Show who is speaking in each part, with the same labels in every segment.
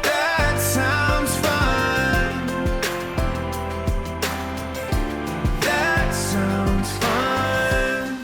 Speaker 1: That sounds fun. That sounds fun.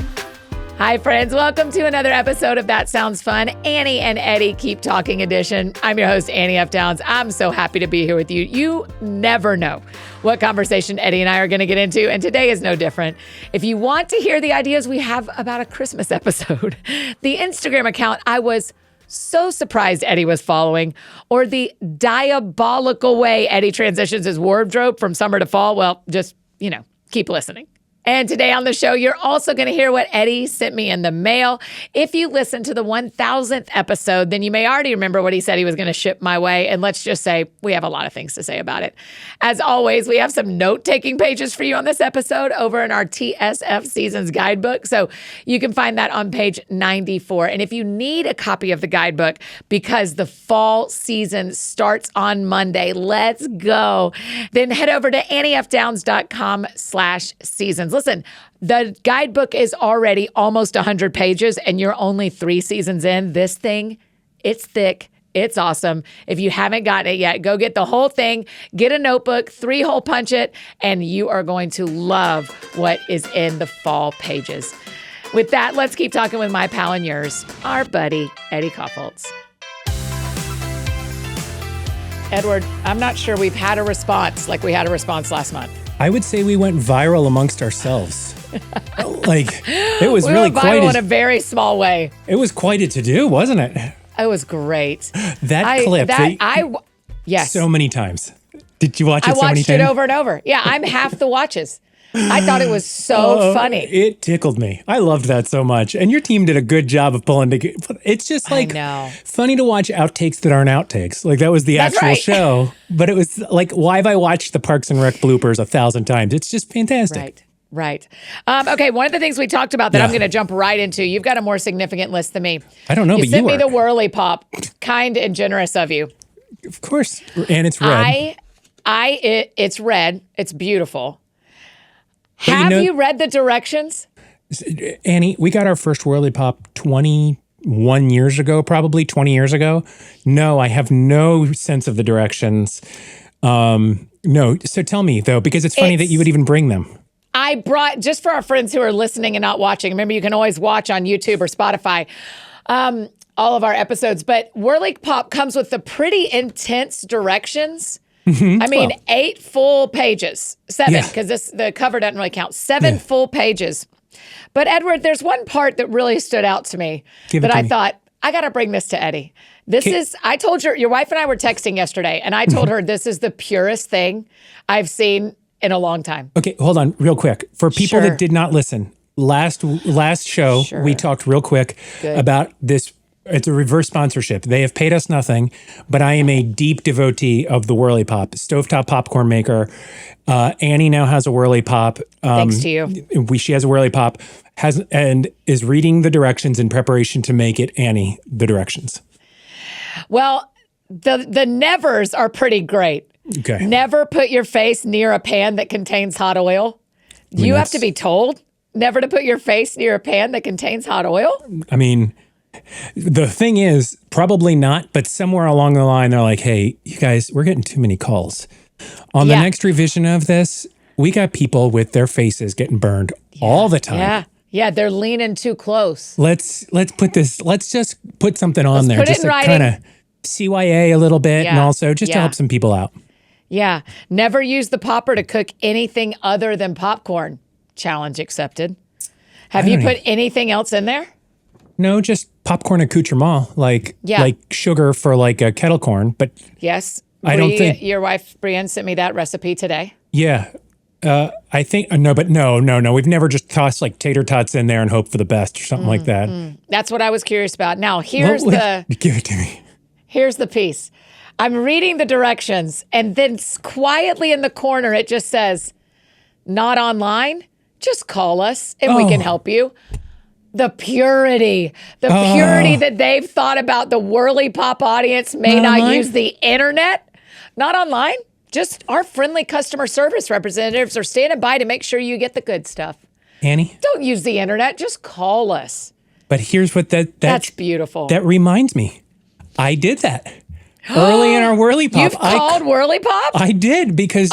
Speaker 2: Hi, friends. Welcome to another episode of That Sounds Fun, Annie and Eddie Keep Talking edition. I'm your host, Annie F. Downs. I'm so happy to be here with you. You never know what conversation Eddie and I are going to get into, and today is no different. If you want to hear the ideas we have about a Christmas episode, the Instagram account I was so surprised Eddie was following, or the diabolical way Eddie transitions his wardrobe from summer to fall, well, just, keep listening. And today on the show, you're also going to hear what Eddie sent me in the mail. If you listen to the 1000th episode, then you may already remember what he said he was going to ship my way. And let's just say we have a lot of things to say about it. As always, we have some note-taking pages for you on this episode over in our TSF Seasons Guidebook. So you can find that on page 94. And if you need a copy of the guidebook because the fall season starts on Monday, let's go, then head over to anniefdowns.com/seasons. Listen, the guidebook is already almost 100 pages and you're only 3 seasons in. This thing, it's thick. It's awesome. If you haven't gotten it yet, go get the whole thing, get a notebook, 3-hole punch it, and you are going to love what is in the fall pages. With that, let's keep talking with my pal and yours, our buddy, Eddie Kaufholz. Edward, I'm not sure we've had a response like we had a response last month.
Speaker 3: I would say we went viral amongst ourselves. It was
Speaker 2: we
Speaker 3: really
Speaker 2: went viral
Speaker 3: quite
Speaker 2: in a very small way.
Speaker 3: It was quite a to-do, wasn't it?
Speaker 2: It was great.
Speaker 3: That clip.
Speaker 2: Yes.
Speaker 3: So many times. Did you watch it so many times?
Speaker 2: I watched it over and over. Yeah, I'm half the watches. I thought it was so funny.
Speaker 3: It tickled me. I loved that so much. And your team did a good job of pulling together. It's just funny to watch outtakes that aren't outtakes. Like that was the actual show. But it was like, why have I watched the Parks and Rec bloopers 1,000 times? It's just fantastic.
Speaker 2: Right. Okay, one of the things we talked about that I'm going to jump right into, you've got a more significant list than me.
Speaker 3: I don't know, but you
Speaker 2: sent me the Whirley Pop. Kind and generous of you.
Speaker 3: Of course. And it's red.
Speaker 2: It's red. It's beautiful. Have you read the directions?
Speaker 3: Annie, we got our first Whirley Pop 21 years ago, probably 20 years ago. No, I have no sense of the directions. No. So tell me, though, because it's funny that you would even bring them.
Speaker 2: I brought, just for our friends who are listening and not watching, remember you can always watch on YouTube or Spotify all of our episodes, but Whirley Pop comes with the pretty intense directions. I mean, 8 full pages, 7, because the cover doesn't really count. 7 full pages. But Edward, there's one part that really stood out to me I thought, I got to bring this to Eddie. I told your wife and I were texting yesterday, and I told her this is the purest thing I've seen in a long time.
Speaker 3: Okay, hold on real quick. For people that did not listen, last show, we talked real quick about this. It's a reverse sponsorship. They have paid us nothing, but I am a deep devotee of the Whirley Pop, stovetop popcorn maker. Annie now has a Whirley Pop.
Speaker 2: Thanks to you.
Speaker 3: She has a Whirley Pop, and is reading the directions in preparation to make it, Annie, the directions.
Speaker 2: Well, the nevers are pretty great.
Speaker 3: Okay.
Speaker 2: Never put your face near a pan that contains hot oil. You have to be told never to put your face near a pan that contains hot oil?
Speaker 3: I mean, the thing is, probably not, but somewhere along the line, they're like, hey, you guys, we're getting too many calls. On the next revision of this, we got people with their faces getting burned all the time.
Speaker 2: Yeah, they're leaning too close.
Speaker 3: Let's just put something on there. Just to kind of CYA a little bit and also just to help some people out.
Speaker 2: Yeah. Never use the popper to cook anything other than popcorn. Challenge accepted. Have you put anything else in there?
Speaker 3: No, just popcorn accoutrement, like sugar for like a kettle corn. But
Speaker 2: yes,
Speaker 3: I don't think
Speaker 2: your wife Brienne sent me that recipe today.
Speaker 3: Yeah, I think no. We've never just tossed like tater tots in there and hope for the best or something like that.
Speaker 2: That's what I was curious about. Now here's
Speaker 3: give it to me.
Speaker 2: Here's the piece. I'm reading the directions, and then quietly in the corner it just says, "Not online. Just call us, and we can help you." The purity that they've thought about the Whirley Pop audience may not use the internet. Not online. Just our friendly customer service representatives are standing by to make sure you get the good stuff.
Speaker 3: Annie?
Speaker 2: Don't use the internet. Just call us.
Speaker 3: But here's what
Speaker 2: that's beautiful.
Speaker 3: That reminds me. I did that early in our Whirley Pop.
Speaker 2: You've called Whirley Pop?
Speaker 3: I did because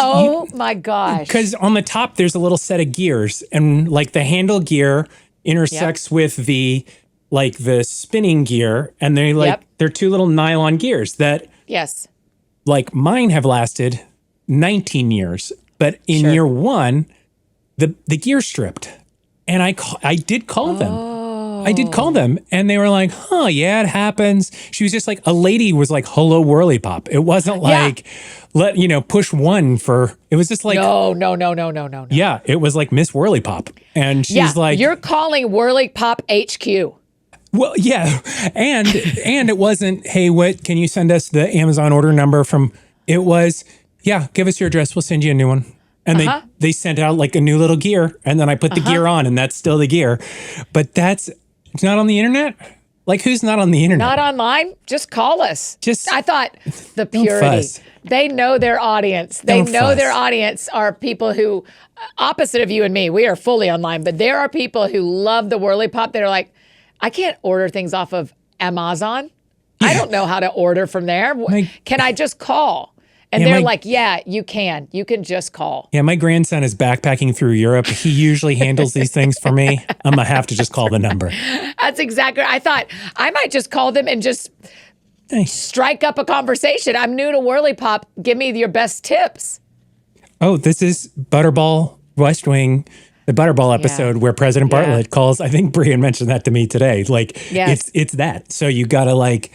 Speaker 2: my gosh.
Speaker 3: Because on the top there's a little set of gears, and like the handle gear intersects with the spinning gear, and they're two little nylon gears that like mine have lasted 19 years, but in year one the gear stripped, and I did call them. I did call them, and they were like, yeah, it happens. She was just like, a lady was like, hello, Whirley Pop. It wasn't like, push one for, it was just like. No. Yeah, it was like Miss Whirley Pop. And she's like.
Speaker 2: You're calling Whirley Pop HQ.
Speaker 3: Well, yeah. And it wasn't, hey, what, can you send us the Amazon order number from, it was, yeah, give us your address. We'll send you a new one. And they sent out like a new little gear, and then I put the gear on, and that's still the gear. But it's not on the internet? Like, who's not on the internet?
Speaker 2: Not online? Just call us. I thought the purity. They know their audience. They know their audience are people who, opposite of you and me, we are fully online, but there are people who love the Whirley Pop that are like, I can't order things off of Amazon. I don't know how to order from there. Can I just call? And they're like, yeah, you can. You can just call.
Speaker 3: Yeah, my grandson is backpacking through Europe. He usually handles these things for me. I'm going to have to just call the number.
Speaker 2: That's exactly right. I thought I might just call them and just strike up a conversation. I'm new to Whirley Pop. Give me your best tips.
Speaker 3: Oh, this is Butterball West Wing, the Butterball episode where President Bartlett calls. I think Brian mentioned that to me today. Like, it's that. So you got to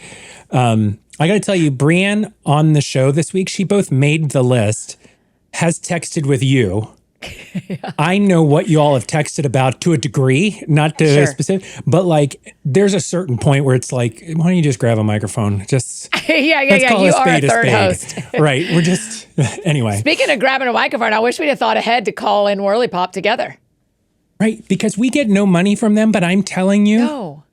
Speaker 3: I got to tell you, Brienne on the show this week, she both made the list, has texted with you. I know what you all have texted about to a degree, not to a specific, but like there's a certain point where it's like, why don't you just grab a microphone? Just
Speaker 2: You are a third host.
Speaker 3: Right. We're just, anyway.
Speaker 2: Speaking of grabbing a microphone, I wish we'd have thought ahead to call in Whirley Pop together.
Speaker 3: Right. Because we get no money from them, but I'm telling you,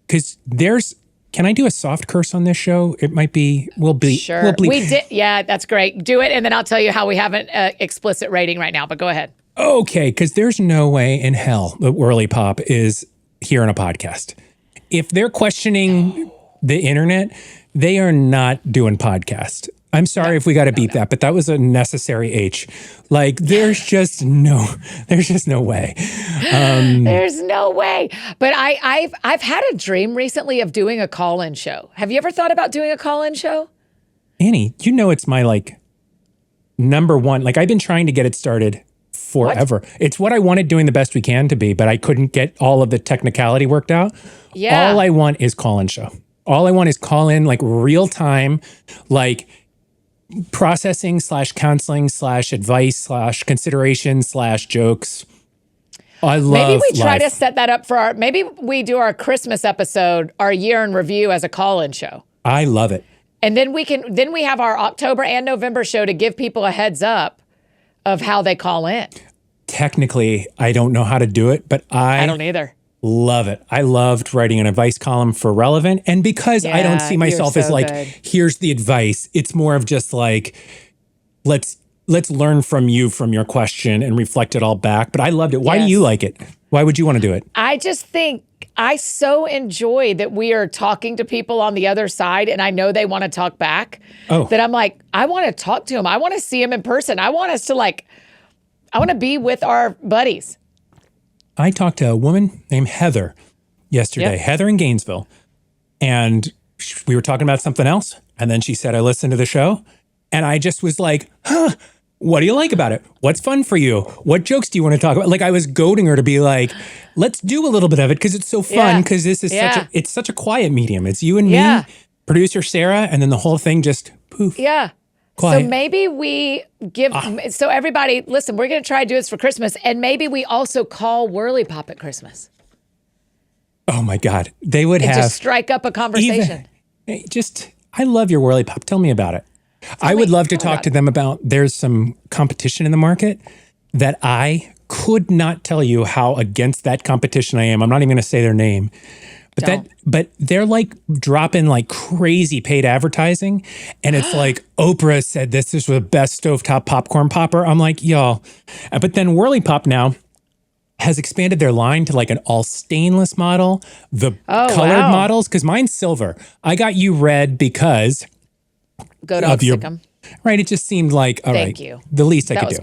Speaker 3: because can I do a soft curse on this show? It might be, we'll bleep.
Speaker 2: Sure. We did. Yeah, that's great. Do it. And then I'll tell you how we have an explicit rating right now, but go ahead.
Speaker 3: Okay. Because there's no way in hell that Whirley Pop is here on a podcast. If they're questioning the internet, they are not doing podcast. I'm sorry if we got to beep that, but that was a necessary H. Like, there's just no way.
Speaker 2: There's no way. But I've had a dream recently of doing a call-in show. Have you ever thought about doing a call-in show?
Speaker 3: Annie, you know it's my number one. Like, I've been trying to get it started forever. What? It's what I wanted doing the best we can to be, but I couldn't get all of the technicality worked out. Yeah. All I want is call-in show. All I want is call in real time, processing / counseling / advice / consideration / jokes. I love
Speaker 2: Maybe we try
Speaker 3: life.
Speaker 2: to set that up for maybe we do our Christmas episode, our year in review as a call-in show.
Speaker 3: I love it.
Speaker 2: And then we have our October and November show to give people a heads up of how they call in.
Speaker 3: Technically, I don't know how to do it, but I
Speaker 2: don't either.
Speaker 3: Love it. I loved writing an advice column for Relevant. And because I don't see myself as here's the advice, it's more of just let's learn from you, from your question, and reflect it all back. But I loved it. Why do you like it? Why would you want to do it?
Speaker 2: I just think I so enjoy that we are talking to people on the other side, and I know they want to talk back. That I'm like, I want to talk to them. I want to see them in person. I want us to I want to be with our buddies.
Speaker 3: I talked to a woman named Heather yesterday, Heather in Gainesville, and we were talking about something else. And then she said, I listened to the show, and I just was like, what do you like about it? What's fun for you? What jokes do you want to talk about? I was goading her to be like, let's do a little bit of it because it's so fun because this is such a quiet medium. It's you and me, producer Sarah, and then the whole thing just poof.
Speaker 2: Yeah.
Speaker 3: Quiet.
Speaker 2: So maybe we give, so everybody, listen, we're going to try to do this for Christmas, and maybe we also call Whirley Pop at Christmas.
Speaker 3: Oh my God. They would have.
Speaker 2: Just strike up a conversation.
Speaker 3: I love your Whirley Pop. Tell me about it. I would love to talk to them about, there's some competition in the market that I could not tell you how against that competition I am. I'm not even going to say their name. But they're dropping crazy paid advertising. And it's Oprah said this is the best stovetop popcorn popper. I'm like, y'all. But then Whirley Pop now, has expanded their line to like an all stainless model, the colored models, because mine's silver. I got you red because
Speaker 2: go dog sick 'em.
Speaker 3: Right. It just seemed like,
Speaker 2: Thank you.
Speaker 3: The least I could do.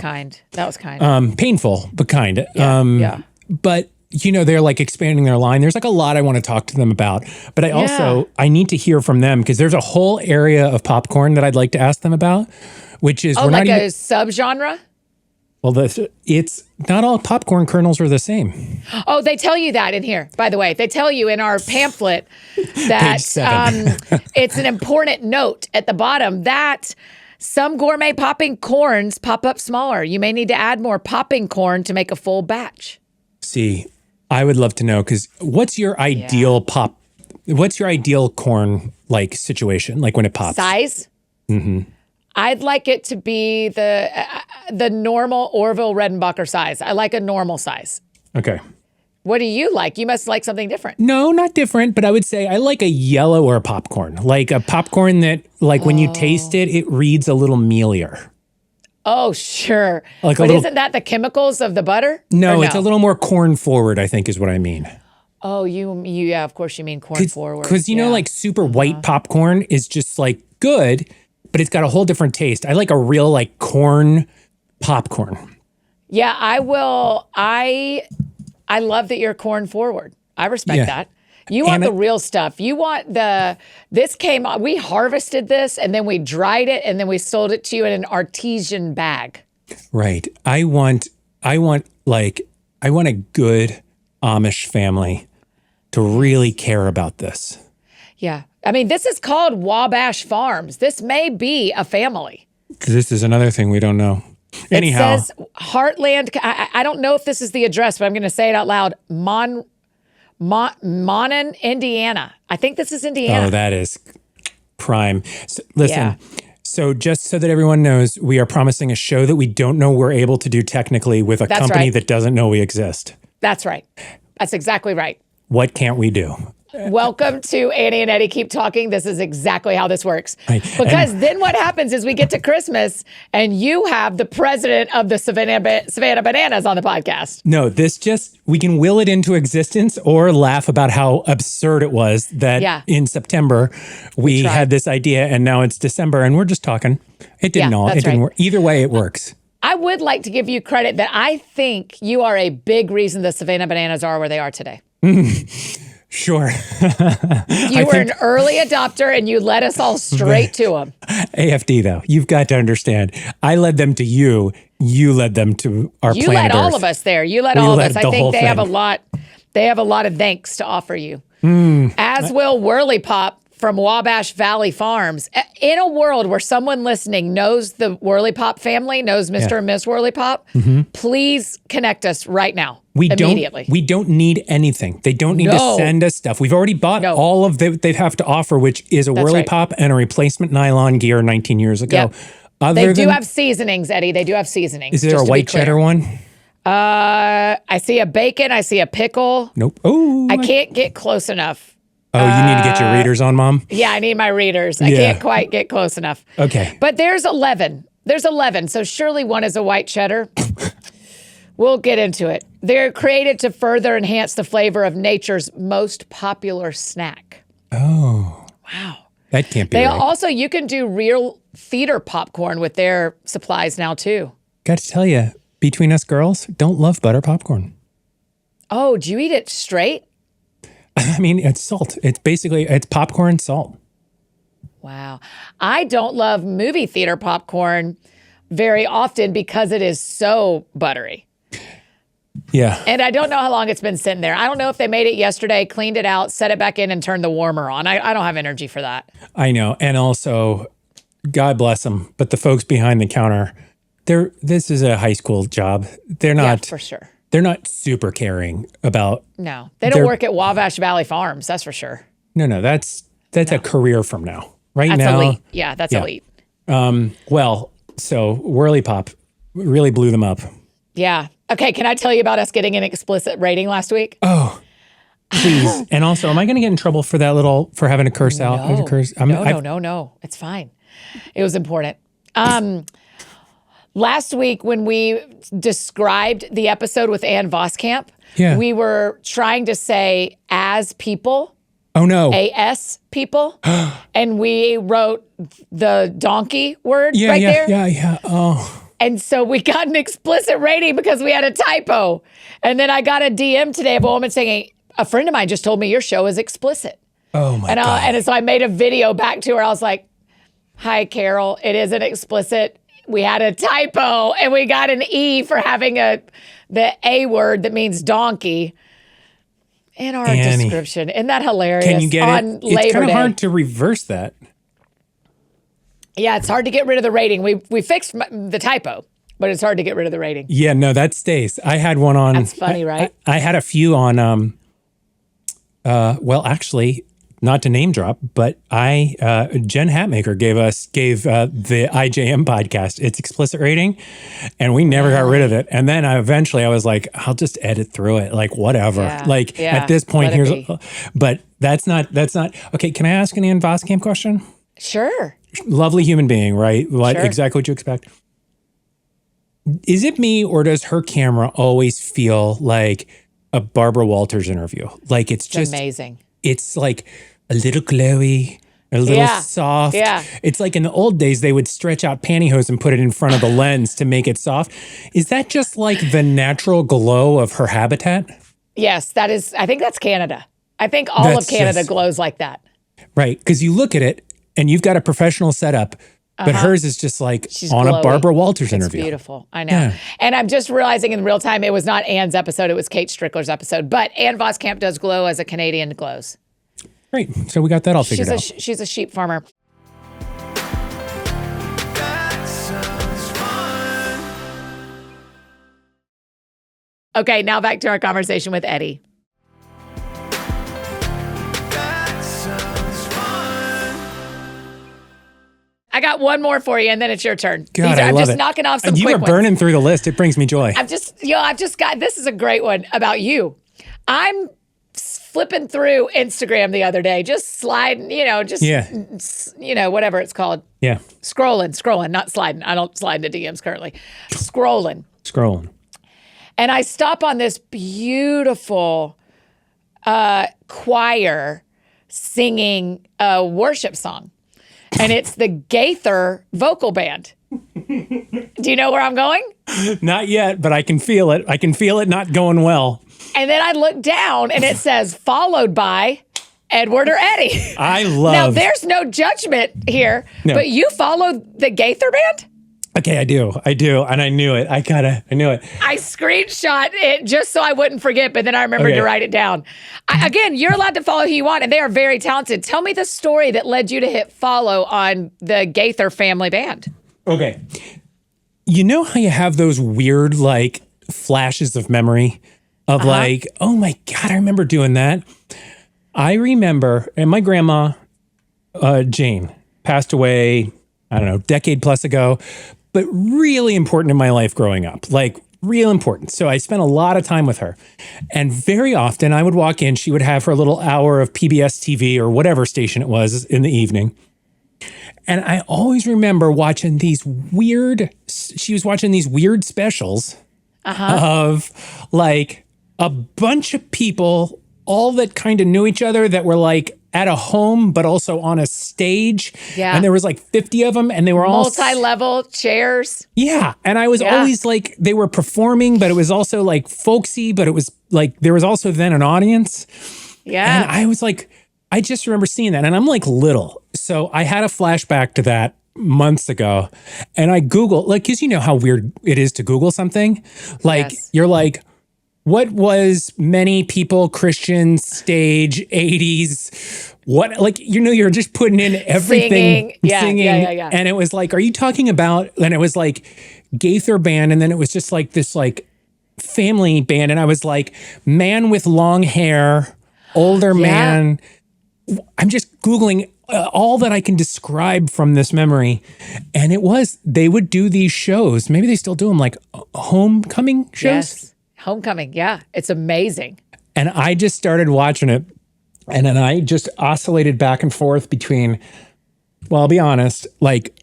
Speaker 2: That was kind.
Speaker 3: Painful, but kind.
Speaker 2: Yeah.
Speaker 3: But, they're like expanding their line. There's like a lot I want to talk to them about. But I need to hear from them because there's a whole area of popcorn that I'd like to ask them about, which is...
Speaker 2: a subgenre?
Speaker 3: Well, it's not all popcorn kernels are the same.
Speaker 2: Oh, they tell you that in here, by the way. They tell you in our pamphlet that it's an important note at the bottom that some gourmet popping corns pop up smaller. You may need to add more popping corn to make a full batch.
Speaker 3: See, I would love to know, because what's your ideal what's your ideal corn like situation, like when it pops?
Speaker 2: Size? Mm-hmm. I'd like it to be the normal Orville Redenbacher size. I like a normal size.
Speaker 3: Okay.
Speaker 2: What do you like? You must like something different.
Speaker 3: No, not different, but I would say I like a yellower popcorn. Like a popcorn that, like when you taste it, it reads a little mealier.
Speaker 2: Oh, sure. But isn't that the chemicals of the butter?
Speaker 3: No, it's a little more corn forward, I think is what I mean.
Speaker 2: Oh, yeah, of course you mean corn forward.
Speaker 3: Because, like super white popcorn is just like good, but it's got a whole different taste. I like a real like corn popcorn. Yeah,
Speaker 2: I will. I love that you're corn forward. I respect that. You want the real stuff. You want we harvested this and then we dried it and then we sold it to you in an artesian bag.
Speaker 3: Right. I want a good Amish family to really care about this.
Speaker 2: Yeah. I mean, this is called Wabash Farms. This may be a family.
Speaker 3: This is another thing we don't know. Anyhow.
Speaker 2: It says Heartland. I don't know if this is the address, but I'm going to say it out loud. Monon, Indiana. I think this is Indiana.
Speaker 3: Oh, that is prime. So, listen, so just so that everyone knows, we are promising a show that we don't know we're able to do technically with a company that doesn't know we exist.
Speaker 2: That's right. That's exactly right.
Speaker 3: What can't we do?
Speaker 2: Welcome to Annie and Eddie Keep Talking. This is exactly how this works.
Speaker 3: Right.
Speaker 2: Because then what happens is we get to Christmas and you have the president of the Savannah Bananas on the podcast.
Speaker 3: No, we can will it into existence or laugh about how absurd it was that in September we had this idea and now it's December and we're just talking. It didn't work. Either way, it works.
Speaker 2: I would like to give you credit that I think you are a big reason the Savannah Bananas are where they are today.
Speaker 3: Sure.
Speaker 2: You were an early adopter and you led us all straight to them.
Speaker 3: AFD, though, you've got to understand. I led them to you. You led them to our planet Earth.
Speaker 2: You led all of us there. You led all of us. I think they have a lot. They have a lot of thanks to offer you. As will Whirley Pop from Wabash Valley Farms. In a world where someone listening knows the Whirley Pop family, knows Mr. and Miss Whirley Pop, please connect us right now. Immediately.
Speaker 3: We don't need anything. They don't need to send us stuff. We've already bought all of they have to offer, which is a Whirley Pop and a replacement nylon gear 19 years ago.
Speaker 2: Yep. They do have seasonings, Eddie. They do have seasonings.
Speaker 3: Is there a white cheddar one?
Speaker 2: I see a bacon. I see a pickle.
Speaker 3: Nope. Oh,
Speaker 2: I can't get close enough.
Speaker 3: Oh, you need to get your readers on, Mom?
Speaker 2: Yeah, I need my readers. I can't quite get close enough.
Speaker 3: Okay.
Speaker 2: But there's 11. There's 11. So surely one is a white cheddar. We'll get into it. They're created to further enhance the flavor of nature's most popular snack.
Speaker 3: Oh.
Speaker 2: Wow.
Speaker 3: That can't be right.
Speaker 2: Also, you can do real theater popcorn with their supplies now, too.
Speaker 3: Got to tell you, between us girls, don't love butter popcorn.
Speaker 2: Oh, do you eat it straight?
Speaker 3: I mean, it's salt. It's popcorn salt.
Speaker 2: Wow. I don't love movie theater popcorn very often because it is so buttery.
Speaker 3: Yeah.
Speaker 2: And I don't know how long it's been sitting there. I don't know if they made it yesterday, cleaned it out, set it back in, and turned the warmer on. I don't have energy for that.
Speaker 3: I know. And also, God bless them, but the folks behind the counter, this is a high school job. They're not.
Speaker 2: Yeah, for sure.
Speaker 3: They're not super caring about.
Speaker 2: No, they don't work at Wabash Valley Farms. That's for sure.
Speaker 3: No, that's a career from now. That's
Speaker 2: elite. Yeah, that's elite.
Speaker 3: Well, so Whirley Pop really blew them up.
Speaker 2: Yeah. Okay. Can I tell you about us getting an explicit rating last week?
Speaker 3: Oh, please. And also, am I going to get in trouble for having to curse out?
Speaker 2: No. It's fine. It was important. Last week when we described the episode with Ann Voskamp, we were trying to say as people.
Speaker 3: Oh, no.
Speaker 2: AS people. And we wrote the donkey word there.
Speaker 3: Yeah. Oh.
Speaker 2: And so we got an explicit rating because we had a typo. And then I got a DM today of a woman saying, a friend of mine just told me your show is explicit.
Speaker 3: Oh, my God.
Speaker 2: And so I made a video back to her. I was like, hi, Carol. It isn't explicit. We had a typo and we got an E for having the A word that means donkey in our description. Isn't that hilarious?
Speaker 3: Can you get
Speaker 2: on
Speaker 3: it?
Speaker 2: Labor
Speaker 3: It's kind of
Speaker 2: Day.
Speaker 3: hard to reverse that.
Speaker 2: Yeah, it's hard to get rid of the rating. We fixed the typo, but it's hard to get rid of the rating.
Speaker 3: Yeah, no, that stays. I had one on.
Speaker 2: That's funny, right?
Speaker 3: I had a few on. Well, actually, not to name drop, but Jen Hatmaker gave the IJM podcast its explicit rating, and we never got rid of it. And then eventually I was like, I'll just edit through it, like whatever. At this point, but that's not okay. Can I ask an Ann Voskamp question?
Speaker 2: Sure.
Speaker 3: Lovely human being, right?
Speaker 2: Sure.
Speaker 3: Exactly what you expect. Is it me, or does her camera always feel like a Barbara Walters interview? Like it's just
Speaker 2: amazing.
Speaker 3: It's like a little glowy, a little soft.
Speaker 2: Yeah.
Speaker 3: It's like in the old days, they would stretch out pantyhose and put it in front of the lens to make it soft. Is that just like the natural glow of her habitat?
Speaker 2: Yes, that is. I think that's Canada. I think all of Canada glows like that.
Speaker 3: Right. Because you look at it and you've got a professional setup, but hers is just like
Speaker 2: She's
Speaker 3: on
Speaker 2: glowy.
Speaker 3: a Barbara Walters
Speaker 2: It's
Speaker 3: interview.
Speaker 2: beautiful. I know. And I'm just realizing in real time, it was not Ann's episode. It was Kate Strickler's episode. But Ann Voskamp does glow as a Canadian glows.
Speaker 3: Great. So we got that all figured out.
Speaker 2: She's a sheep farmer.
Speaker 1: That sounds fun.
Speaker 2: Okay, now back to our conversation with Eddie.
Speaker 1: That sounds fun.
Speaker 2: I got one more for you, and then it's your turn.
Speaker 3: God,
Speaker 2: I'm
Speaker 3: love
Speaker 2: just
Speaker 3: it.
Speaker 2: knocking off some
Speaker 3: You
Speaker 2: quick
Speaker 3: are
Speaker 2: ones.
Speaker 3: burning through the list. It brings me joy.
Speaker 2: I've just got, this is a great one about you. I'm flipping through Instagram the other day, just sliding, whatever it's called.
Speaker 3: Yeah.
Speaker 2: Scrolling, not sliding. I don't slide into DMs currently. Scrolling. And I stop on this beautiful choir singing a worship song. And it's the Gaither vocal band. Do you know where I'm going?
Speaker 3: Not yet, but I can feel it. I can feel it not going well.
Speaker 2: And then I look down and it says followed by Edward or Eddie.
Speaker 3: I love.
Speaker 2: Now there's no judgment here, but you follow the Gaither band?
Speaker 3: Okay, I do. And I knew it. I knew it.
Speaker 2: I screenshot it just so I wouldn't forget, but then I remembered to write it down. Again, you're allowed to follow who you want, and they are very talented. Tell me the story that led you to hit follow on the Gaither family band.
Speaker 3: Okay. You know how you have those weird, like, flashes of memory of like, oh my God, I remember doing that. I remember, and my grandma, Jane, passed away, I don't know, decade plus ago, but really important in my life growing up, like real important. So I spent a lot of time with her. And very often I would walk in, she would have her little hour of PBS TV or whatever station it was in the evening. And I always remember watching she was watching these weird specials of like a bunch of people, all that kind of knew each other, that were like at a home, but also on a stage.
Speaker 2: Yeah.
Speaker 3: And there was like 50 of them, and they were all
Speaker 2: multi-level chairs.
Speaker 3: Yeah. And I was always like, they were performing, but it was also like folksy, but it was like, there was also then an audience.
Speaker 2: Yeah.
Speaker 3: And I was like, I just remember seeing that, and I'm like little. So I had a flashback to that months ago, and I Googled, like, cause you know how weird it is to Google something. Like you're like, what was many people, Christians, stage, 80s, what, like, you're just putting in everything. Singing.
Speaker 2: Yeah.
Speaker 3: And it was like, are you talking about, and it was like Gaither band. And then it was just like this like family band. And I was like, man with long hair, older man. I'm just Googling all that I can describe from this memory. And they would do these shows. Maybe they still do them, like homecoming shows.
Speaker 2: Yes. Homecoming, yeah. It's amazing.
Speaker 3: And I just started watching it, and then I just oscillated back and forth between, well, I'll be honest, like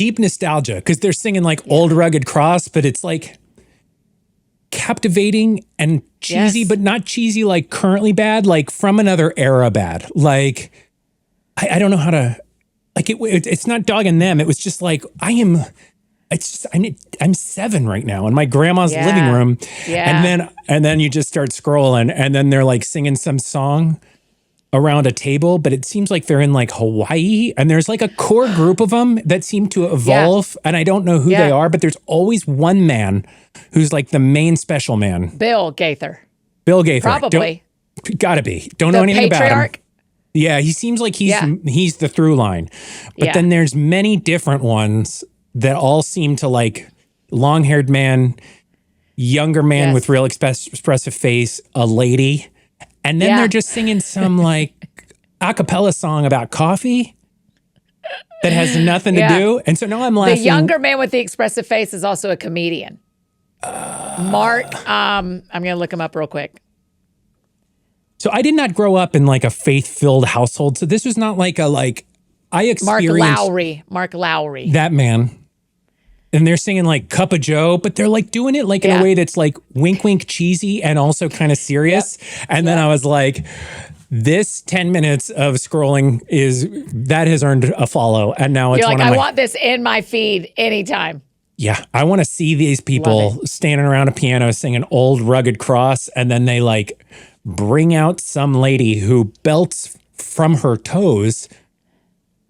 Speaker 3: deep nostalgia because they're singing like Old Rugged Cross, but it's like captivating and cheesy, but not cheesy like currently bad, like from another era bad. Like, I don't know how to, like it's not dogging them. It was just like, I'm 7 right now in my grandma's living room. Yeah. And then you just start scrolling and then they're like singing some song around a table, but it seems like they're in like Hawaii and there's like a core group of them that seem to evolve and I don't know who they are, but there's always one man who's like the main special man.
Speaker 2: Bill Gaither.
Speaker 3: Probably. Gotta be. Don't know anything about him. Yeah, he seems like he's the through line. But then there's many different ones that all seem to like long-haired man, younger man with real expressive face, a lady. And then they're just singing some like a cappella song about coffee that has nothing to do. And so now I'm laughing.
Speaker 2: The younger man with the expressive face is also a comedian. Mark, I'm going to look him up real quick.
Speaker 3: So I did not grow up in like a faith-filled household. So this was not like I experienced
Speaker 2: Mark Lowry.
Speaker 3: That man. And they're singing like Cup of Joe, but they're like doing it like in a way that's like wink, wink, cheesy and also kind of serious. And then I was like, this 10 minutes of scrolling that has earned a follow. And now it's
Speaker 2: You're like, I want this in my feed anytime.
Speaker 3: Yeah. I want to see these people standing around a piano singing Old Rugged Cross. And then they like bring out some lady who belts from her toes.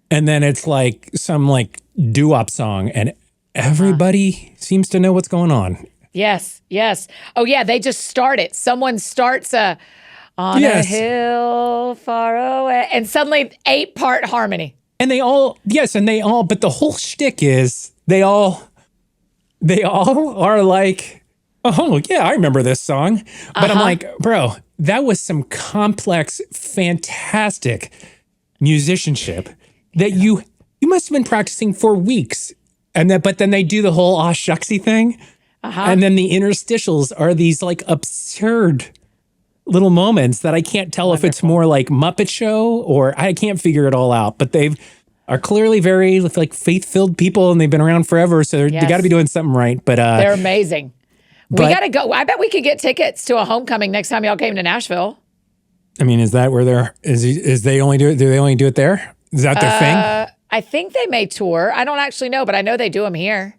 Speaker 3: And then it's like some like doo-wop song and everybody seems to know what's going on.
Speaker 2: Yes. Oh, yeah. They just start it. Someone starts on a hill far away, and suddenly 8-part harmony.
Speaker 3: And they all, but the whole shtick is they all are like, oh, yeah, I remember this song. But I'm like, bro, that was some complex, fantastic musicianship that you must have been practicing for weeks. But then they do the whole aw shucksy thing. And then the interstitials are these like absurd little moments that I can't tell if it's more like Muppet Show or I can't figure it all out. But they are clearly very like faith-filled people and they've been around forever. So they got to be doing something right. But
Speaker 2: they're amazing. We got to go. I bet we could get tickets to a homecoming next time y'all came to Nashville.
Speaker 3: I mean, is that where do they only do it there? Is that their thing?
Speaker 2: I think they may tour. I don't actually know, but I know they do them here.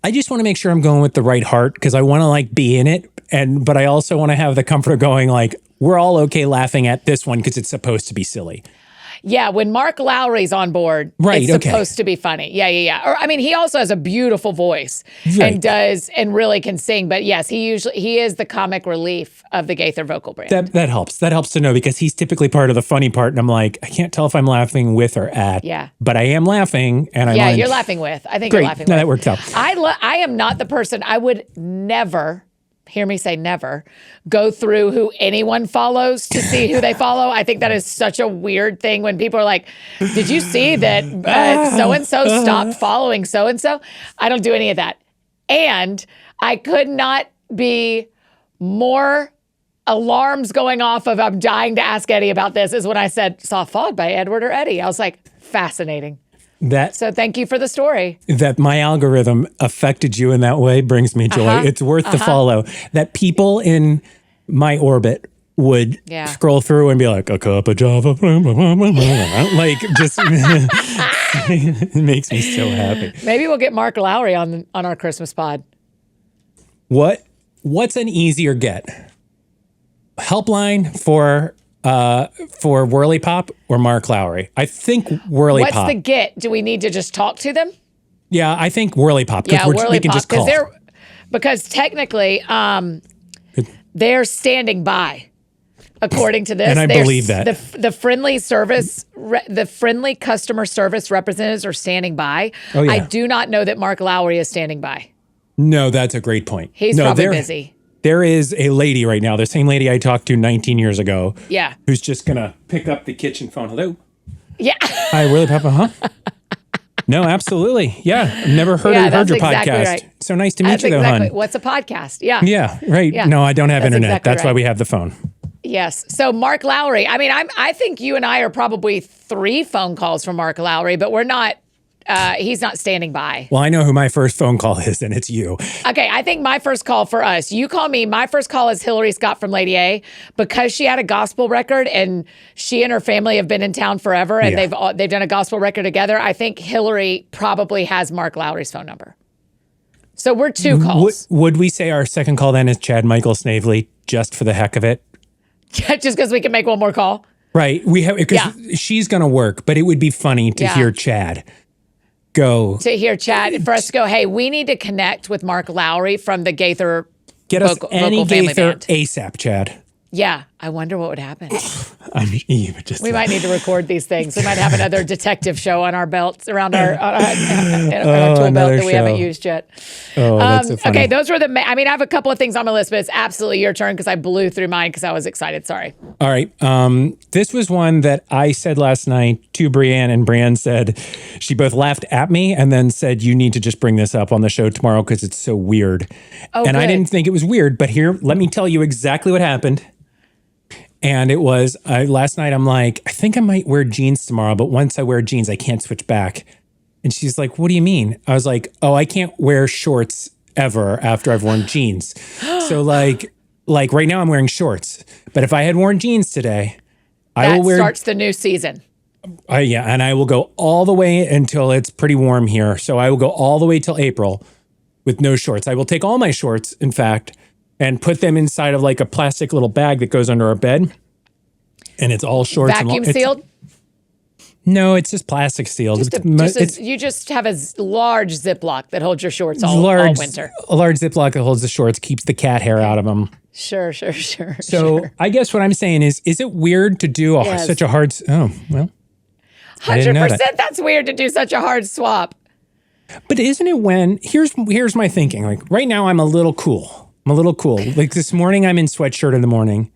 Speaker 3: I just want to make sure I'm going with the right heart because I want to like be in it. But I also want to have the comfort of going like, we're all okay laughing at this one because it's supposed to be silly.
Speaker 2: Yeah, when Mark Lowry's on board, it's supposed to be funny. Yeah. Or I mean, he also has a beautiful voice and really can sing. But yes, he is the comic relief of the Gaither vocal brand.
Speaker 3: That helps. That helps to know because he's typically part of the funny part, and I'm like, I can't tell if I'm laughing with or at.
Speaker 2: Yeah,
Speaker 3: but I am laughing, and
Speaker 2: you're laughing with. I think you're laughing with.
Speaker 3: No, that works out.
Speaker 2: I am not the person. I would never. Hear me say never, go through who anyone follows to see who they follow. I think that is such a weird thing when people are like, did you see that so-and-so stopped following so-and-so? I don't do any of that. And I could not be more alarms going off of I'm dying to ask Eddie about this is when I saw followed by Edward or Eddie. I was like, fascinating. So thank you for the story.
Speaker 3: That my algorithm affected you in that way brings me joy. It's worth the follow. That people in my orbit would scroll through and be like, a cup of Java. Like, just it makes me so happy.
Speaker 2: Maybe we'll get Mark Lowry on our Christmas pod.
Speaker 3: What's an easier get? Helpline for Whirley Pop or Mark Lowry? I think Whirley Pop.
Speaker 2: What's the get? Do we need to just talk to them?
Speaker 3: Yeah, I think Whirley Pop.
Speaker 2: Yeah, Whirley Pop.
Speaker 3: Just call.
Speaker 2: Because technically, they're standing by, according to this.
Speaker 3: And I believe that.
Speaker 2: The friendly customer service representatives are standing by.
Speaker 3: Oh, yeah.
Speaker 2: I do not know that Mark Lowry is standing by.
Speaker 3: No, that's a great point.
Speaker 2: He's probably busy.
Speaker 3: There is a lady right now, the same lady I talked to 19 years ago.
Speaker 2: Yeah.
Speaker 3: Who's just going to pick up the kitchen phone. Hello?
Speaker 2: Yeah.
Speaker 3: Hi, Whirley Papa, huh? No, absolutely. Yeah. I've never heard your
Speaker 2: exactly
Speaker 3: podcast.
Speaker 2: Right.
Speaker 3: So nice to meet you, though, hon.
Speaker 2: What's a podcast? Yeah.
Speaker 3: Yeah, right. Yeah. No, I don't have internet.
Speaker 2: Exactly
Speaker 3: That's why we have the phone.
Speaker 2: Yes. So Mark Lowry, I mean, I think you and I are probably 3 phone calls from Mark Lowry, but we're not he's not standing by.
Speaker 3: Well, I know who my first phone call is, and it's you.
Speaker 2: Okay, I think my first call for us, you call me, my first call is Hillary Scott from Lady A, because she had a gospel record and she and her family have been in town forever and they've done a gospel record together. I think Hillary probably has Mark Lowry's phone number. So we're 2 calls.
Speaker 3: Would we say our second call then is Chad Michael Snavely, just for the heck of it?
Speaker 2: Just because we can make one more call?
Speaker 3: Right. We have, because she's going to work, but it would be funny to hear Chad go.
Speaker 2: To hear Chad, for us to go, hey, we need to connect with Mark Lowry from the Gaither
Speaker 3: Get us any
Speaker 2: Gaither
Speaker 3: band. ASAP, Chad.
Speaker 2: Yeah, I wonder what would happen.
Speaker 3: We
Speaker 2: might need to record these things. We might have another detective show on our belts, around our tool belt that we haven't used yet.
Speaker 3: Oh, that's so funny.
Speaker 2: Okay, those were I have a couple of things on my list, but it's absolutely your turn because I blew through mine because I was excited. Sorry.
Speaker 3: All right. This was one that I said last night to Brienne, and Brienne said, she both laughed at me and then said, you need to just bring this up on the show tomorrow because it's so weird.
Speaker 2: Oh,
Speaker 3: and
Speaker 2: good.
Speaker 3: I didn't think it was weird, but here, let me tell you exactly what happened. And it was, last night I'm like, I think I might wear jeans tomorrow, but once I wear jeans, I can't switch back. And she's like, what do you mean? I was like, oh, I can't wear shorts ever after I've worn jeans. So like right now I'm wearing shorts, but if I had worn jeans today,
Speaker 2: that starts the new season.
Speaker 3: And I will go all the way until it's pretty warm here. So I will go all the way till April with no shorts. I will take all my shorts, in fact, and put them inside of like a plastic little bag that goes under our bed. And it's all shorts.
Speaker 2: Vacuum sealed?
Speaker 3: No, it's just plastic sealed.
Speaker 2: You just have a large Ziploc that holds your shorts all winter.
Speaker 3: A large Ziploc that holds the shorts, keeps the cat hair out of them.
Speaker 2: Sure.
Speaker 3: So I guess what I'm saying is it weird to do such a hard, 100%,
Speaker 2: that's weird to do such a hard swap.
Speaker 3: But isn't it here's my thinking. Like right now I'm a little cool. Like this morning, I'm in sweatshirt in the morning.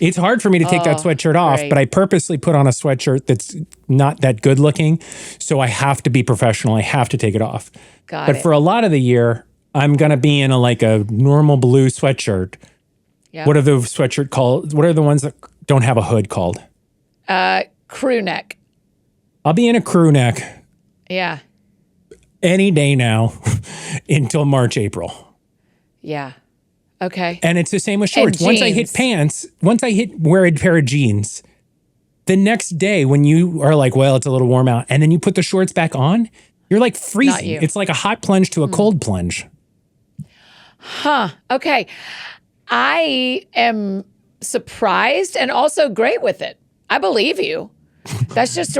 Speaker 3: It's hard for me to take that sweatshirt off, but I purposely put on a sweatshirt that's not that good looking. So I have to be professional. I have to take it off. But for a lot of the year, I'm going to be in a normal blue sweatshirt. Yep. What are the sweatshirt called? What are the ones that don't have a hood called?
Speaker 2: Crew neck.
Speaker 3: I'll be in a crew neck.
Speaker 2: Yeah.
Speaker 3: Any day now until March, April.
Speaker 2: Yeah. Okay.
Speaker 3: And it's the same with shorts. Once I wear a pair of jeans, the next day when you are like, well, it's a little warm out, and then you put the shorts back on, you're like freezing.
Speaker 2: Not you.
Speaker 3: It's like a hot plunge to a cold plunge.
Speaker 2: Huh. Okay. I am surprised and also great with it. I believe you. That's just it's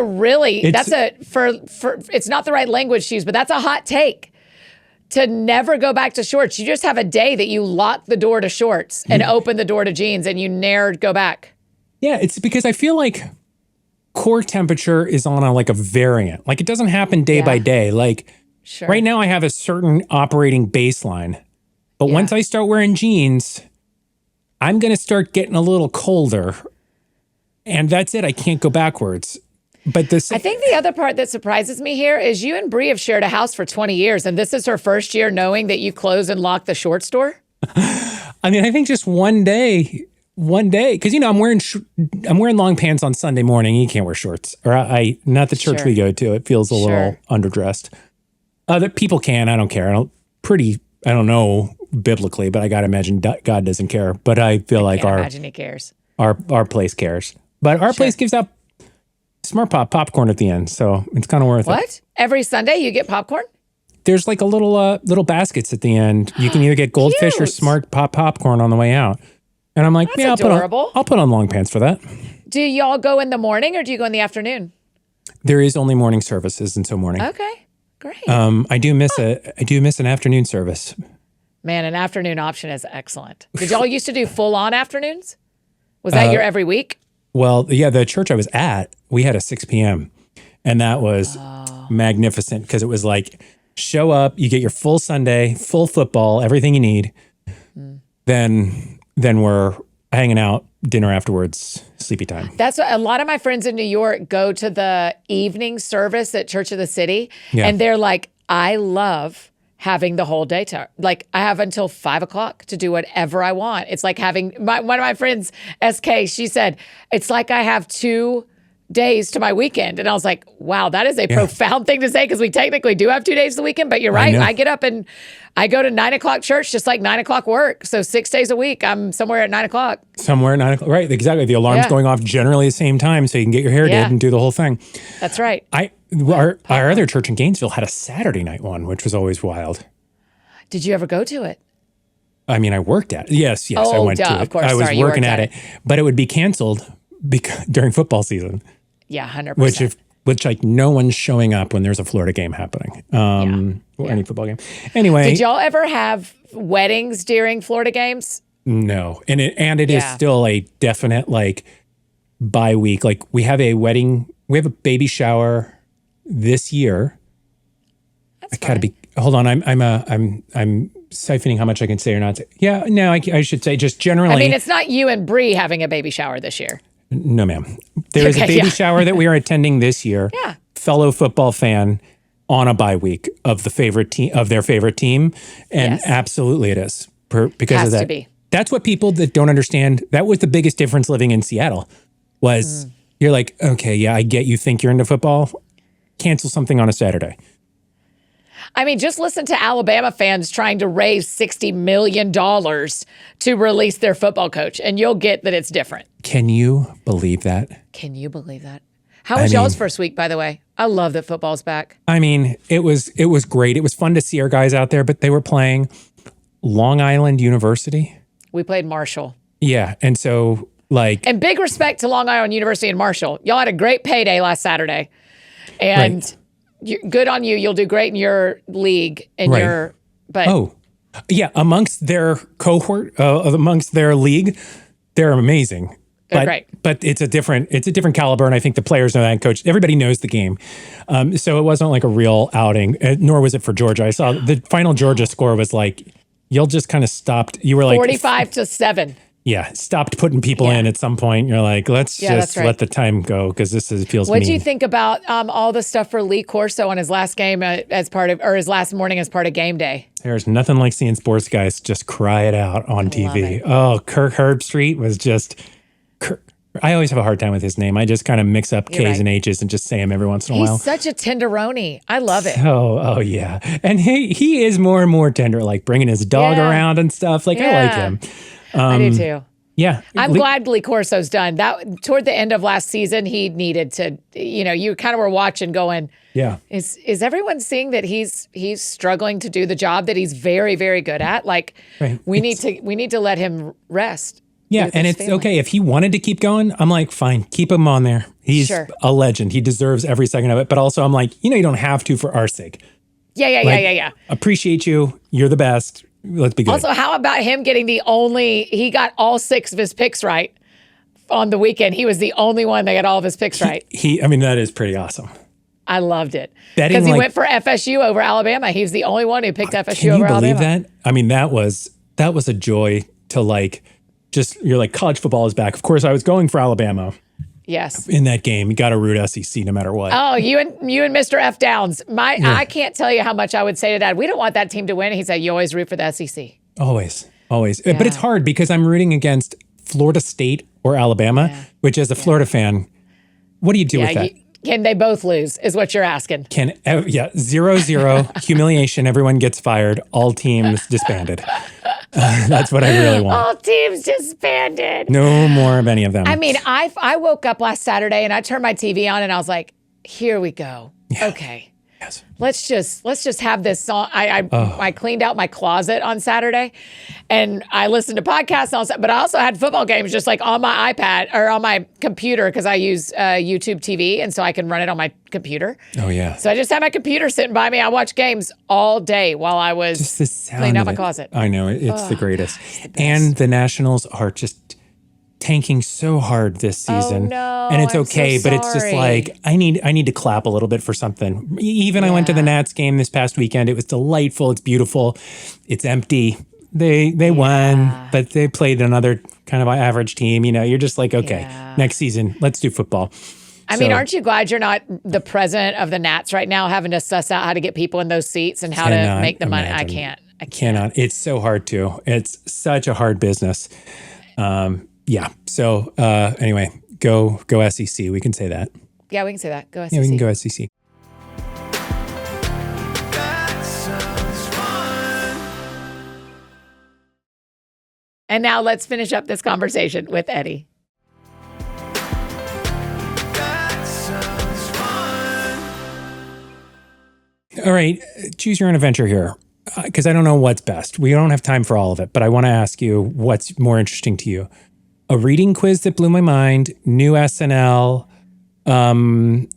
Speaker 2: not the right language to use, but that's a hot take. To never go back to shorts. You just have a day that you lock the door to shorts and open the door to jeans and you never go back.
Speaker 3: Yeah, it's because I feel like core temperature is on a variant. Like it doesn't happen day by day. Like right now I have a certain operating baseline. But once I start wearing jeans, I'm going to start getting a little colder. And that's it. I can't go backwards. But
Speaker 2: I think the other part that surprises me here is you and Bree have shared a house for 20 years, and this is her first year knowing that you close and lock the short store?
Speaker 3: I mean, I think just one day, because I'm wearing long pants on Sunday morning. You can't wear shorts, or not the church we go to. It feels a little underdressed. Other people can. I don't care. I don't know biblically, but I gotta imagine God doesn't care. But I feel like
Speaker 2: imagine he cares.
Speaker 3: Our place cares. But our place gives out Smart popcorn at the end, so it's kind of worth it.
Speaker 2: What? Every Sunday you get popcorn?
Speaker 3: There's like a little baskets at the end. You can either get Goldfish or Smart popcorn on the way out. And I'm like,
Speaker 2: That's adorable.
Speaker 3: I'll put on long pants for that.
Speaker 2: Do y'all go in the morning or do you go in the afternoon?
Speaker 3: There is only morning services until morning.
Speaker 2: Okay, great.
Speaker 3: I do miss an afternoon service.
Speaker 2: Man, an afternoon option is excellent. Did y'all used to do full on afternoons? Was that your every week?
Speaker 3: Well, yeah, the church I was at, we had a 6 p.m. And that was magnificent because it was like, show up, you get your full Sunday, full football, everything you need. Then we're hanging out, dinner afterwards, sleepy time.
Speaker 2: That's what a lot of my friends in New York go to the evening service at Church of the City. Yeah. And they're like, I love having the whole day I have until 5 o'clock to do whatever I want. It's like having one of my friends, SK, she said, it's like I have two days to my weekend. And I was like, wow, that is a profound thing to say because we technically do have 2 days of the weekend, but you're right. I get up and I go to 9 o'clock church, just like 9 o'clock work. So 6 days a week, I'm somewhere at 9 o'clock.
Speaker 3: Somewhere at 9 o'clock. Right, exactly. The alarm's going off generally the same time so you can get your hair did and do the whole thing.
Speaker 2: That's right.
Speaker 3: Our other church in Gainesville had a Saturday night one, which was always wild.
Speaker 2: Did you ever go to it?
Speaker 3: I mean, I worked at it. Yes, I went to it.
Speaker 2: Of course.
Speaker 3: I was working at it, but it would be canceled during football season.
Speaker 2: Yeah, 100%.
Speaker 3: Which like no one's showing up when there's a Florida game happening, or any football game. Anyway,
Speaker 2: did y'all ever have weddings during Florida games?
Speaker 3: No, and it is still a definite like bye week. Like we have a wedding, we have a baby shower this year.
Speaker 2: That's
Speaker 3: I gotta be. Hold on, I'm siphoning how much I can say or not say. Yeah, no, I should say just generally.
Speaker 2: I mean, it's not you and Bree having a baby shower this year.
Speaker 3: No, ma'am. There is a baby shower that we are attending this year.
Speaker 2: Yeah.
Speaker 3: Fellow football fan on a bye week of the favorite team of their favorite team, and absolutely it is because
Speaker 2: Has
Speaker 3: of that.
Speaker 2: To be.
Speaker 3: That's what people that don't understand. That was the biggest difference living in Seattle. Was you're like, okay, yeah, I get you think you're into football. Cancel something on a Saturday.
Speaker 2: I mean, just listen to Alabama fans trying to raise $60 million to release their football coach, and you'll get that it's different.
Speaker 3: Can you believe that?
Speaker 2: Can you believe that? How was y'all's first week, by the way? I love that football's back.
Speaker 3: I mean, it was great. It was fun to see our guys out there, but they were playing Long Island University.
Speaker 2: We played Marshall.
Speaker 3: Yeah, and so like...
Speaker 2: And big respect to Long Island University and Marshall. Y'all had a great payday last Saturday. And...
Speaker 3: Right.
Speaker 2: Good on you. You'll do great in your league and
Speaker 3: amongst their cohort, amongst their league, they're amazing. But it's a different caliber, and I think the players know that. And coach, everybody knows the game, so it wasn't like a real outing. Nor was it for Georgia. I saw the final Georgia score was like y'all just kind of stopped. You were like
Speaker 2: 45-7.
Speaker 3: Yeah, stopped putting people in at some point. You're like, let's just let the time go because feels
Speaker 2: What
Speaker 3: mean.
Speaker 2: do you think about all the stuff for Lee Corso on his last game his last morning as part of game day?
Speaker 3: There's nothing like seeing sports guys just cry it out on TV. Oh, Kirk Herbstreit was just... I always have a hard time with his name. I just kind of mix up K's and H's and just say him every once in a while.
Speaker 2: He's such a tenderoni. I love it.
Speaker 3: Oh yeah. And he is more and more tender, like bringing his dog around and stuff. Like I like him.
Speaker 2: I do too.
Speaker 3: Yeah.
Speaker 2: I'm glad Lee Corso's done. That toward the end of last season, he needed to, you kind of were watching going, is everyone seeing that he's struggling to do the job that he's very, very good at? Like we need to let him rest.
Speaker 3: Yeah, and it's okay. If he wanted to keep going, I'm like, fine, keep him on there. He's a legend. He deserves every second of it. But also I'm like, you don't have to for our sake.
Speaker 2: Yeah.
Speaker 3: Appreciate you. You're the best. Let's be good.
Speaker 2: Also, how about him getting he got all 6 of his picks right on the weekend. He was the only one that got all of his picks right.
Speaker 3: That is pretty awesome.
Speaker 2: I loved it. Because he went for FSU over Alabama. He was the only one who picked FSU over Alabama.
Speaker 3: Can you believe that? I mean, that was a joy to you're like, college football is back. Of course, I was going for Alabama.
Speaker 2: Yes.
Speaker 3: In that game, you got to root SEC no matter what.
Speaker 2: Oh, you and Mr. F. Downs. I can't tell you how much I would say to Dad, we don't want that team to win. He said, you always root for the SEC.
Speaker 3: Always. Yeah. But it's hard because I'm rooting against Florida State or Alabama, which as a Florida fan, what do you do with that?
Speaker 2: Can they both lose is what you're asking.
Speaker 3: 0-0, humiliation, everyone gets fired, all teams disbanded. That's what I really want.
Speaker 2: All teams disbanded.
Speaker 3: No more of any of them.
Speaker 2: I mean, I woke up last Saturday and I turned my TV on and I was like, here we go. Yeah. Okay.
Speaker 3: Yes.
Speaker 2: Let's just have this song. I cleaned out my closet on Saturday and I listened to podcasts and all that, but I also had football games just like on my iPad or on my computer because I use YouTube TV and so I can run it on my computer.
Speaker 3: Oh yeah.
Speaker 2: So I just had my computer sitting by me. I watched games all day while I was cleaning out my closet.
Speaker 3: I know. It's the greatest. And the Nationals are just tanking so hard this season.
Speaker 2: Oh, no,
Speaker 3: and it's
Speaker 2: I'm
Speaker 3: okay,
Speaker 2: so
Speaker 3: but it's just like I need to clap a little bit for something. I went to the Nats game this past weekend. It was delightful. It's beautiful. It's empty. They won, but they played another kind of average team. You're just like, okay, next season, let's do football.
Speaker 2: I mean, aren't you glad you're not the president of the Nats right now, having to suss out how to get people in those seats and how to make the money? I can't.
Speaker 3: Cannot. It's so hard to. It's such a hard business. Yeah. So anyway, go SEC. We can say that.
Speaker 2: Yeah, we can say that. Go SEC.
Speaker 3: Yeah, we can go SEC.
Speaker 1: That sounds fun.
Speaker 2: And now let's finish up this conversation with Eddie.
Speaker 1: That sounds fun.
Speaker 3: All right, choose your own adventure here, because I don't know what's best. We don't have time for all of it, but I want to ask you what's more interesting to you. A reading quiz that blew my mind, new SNL, or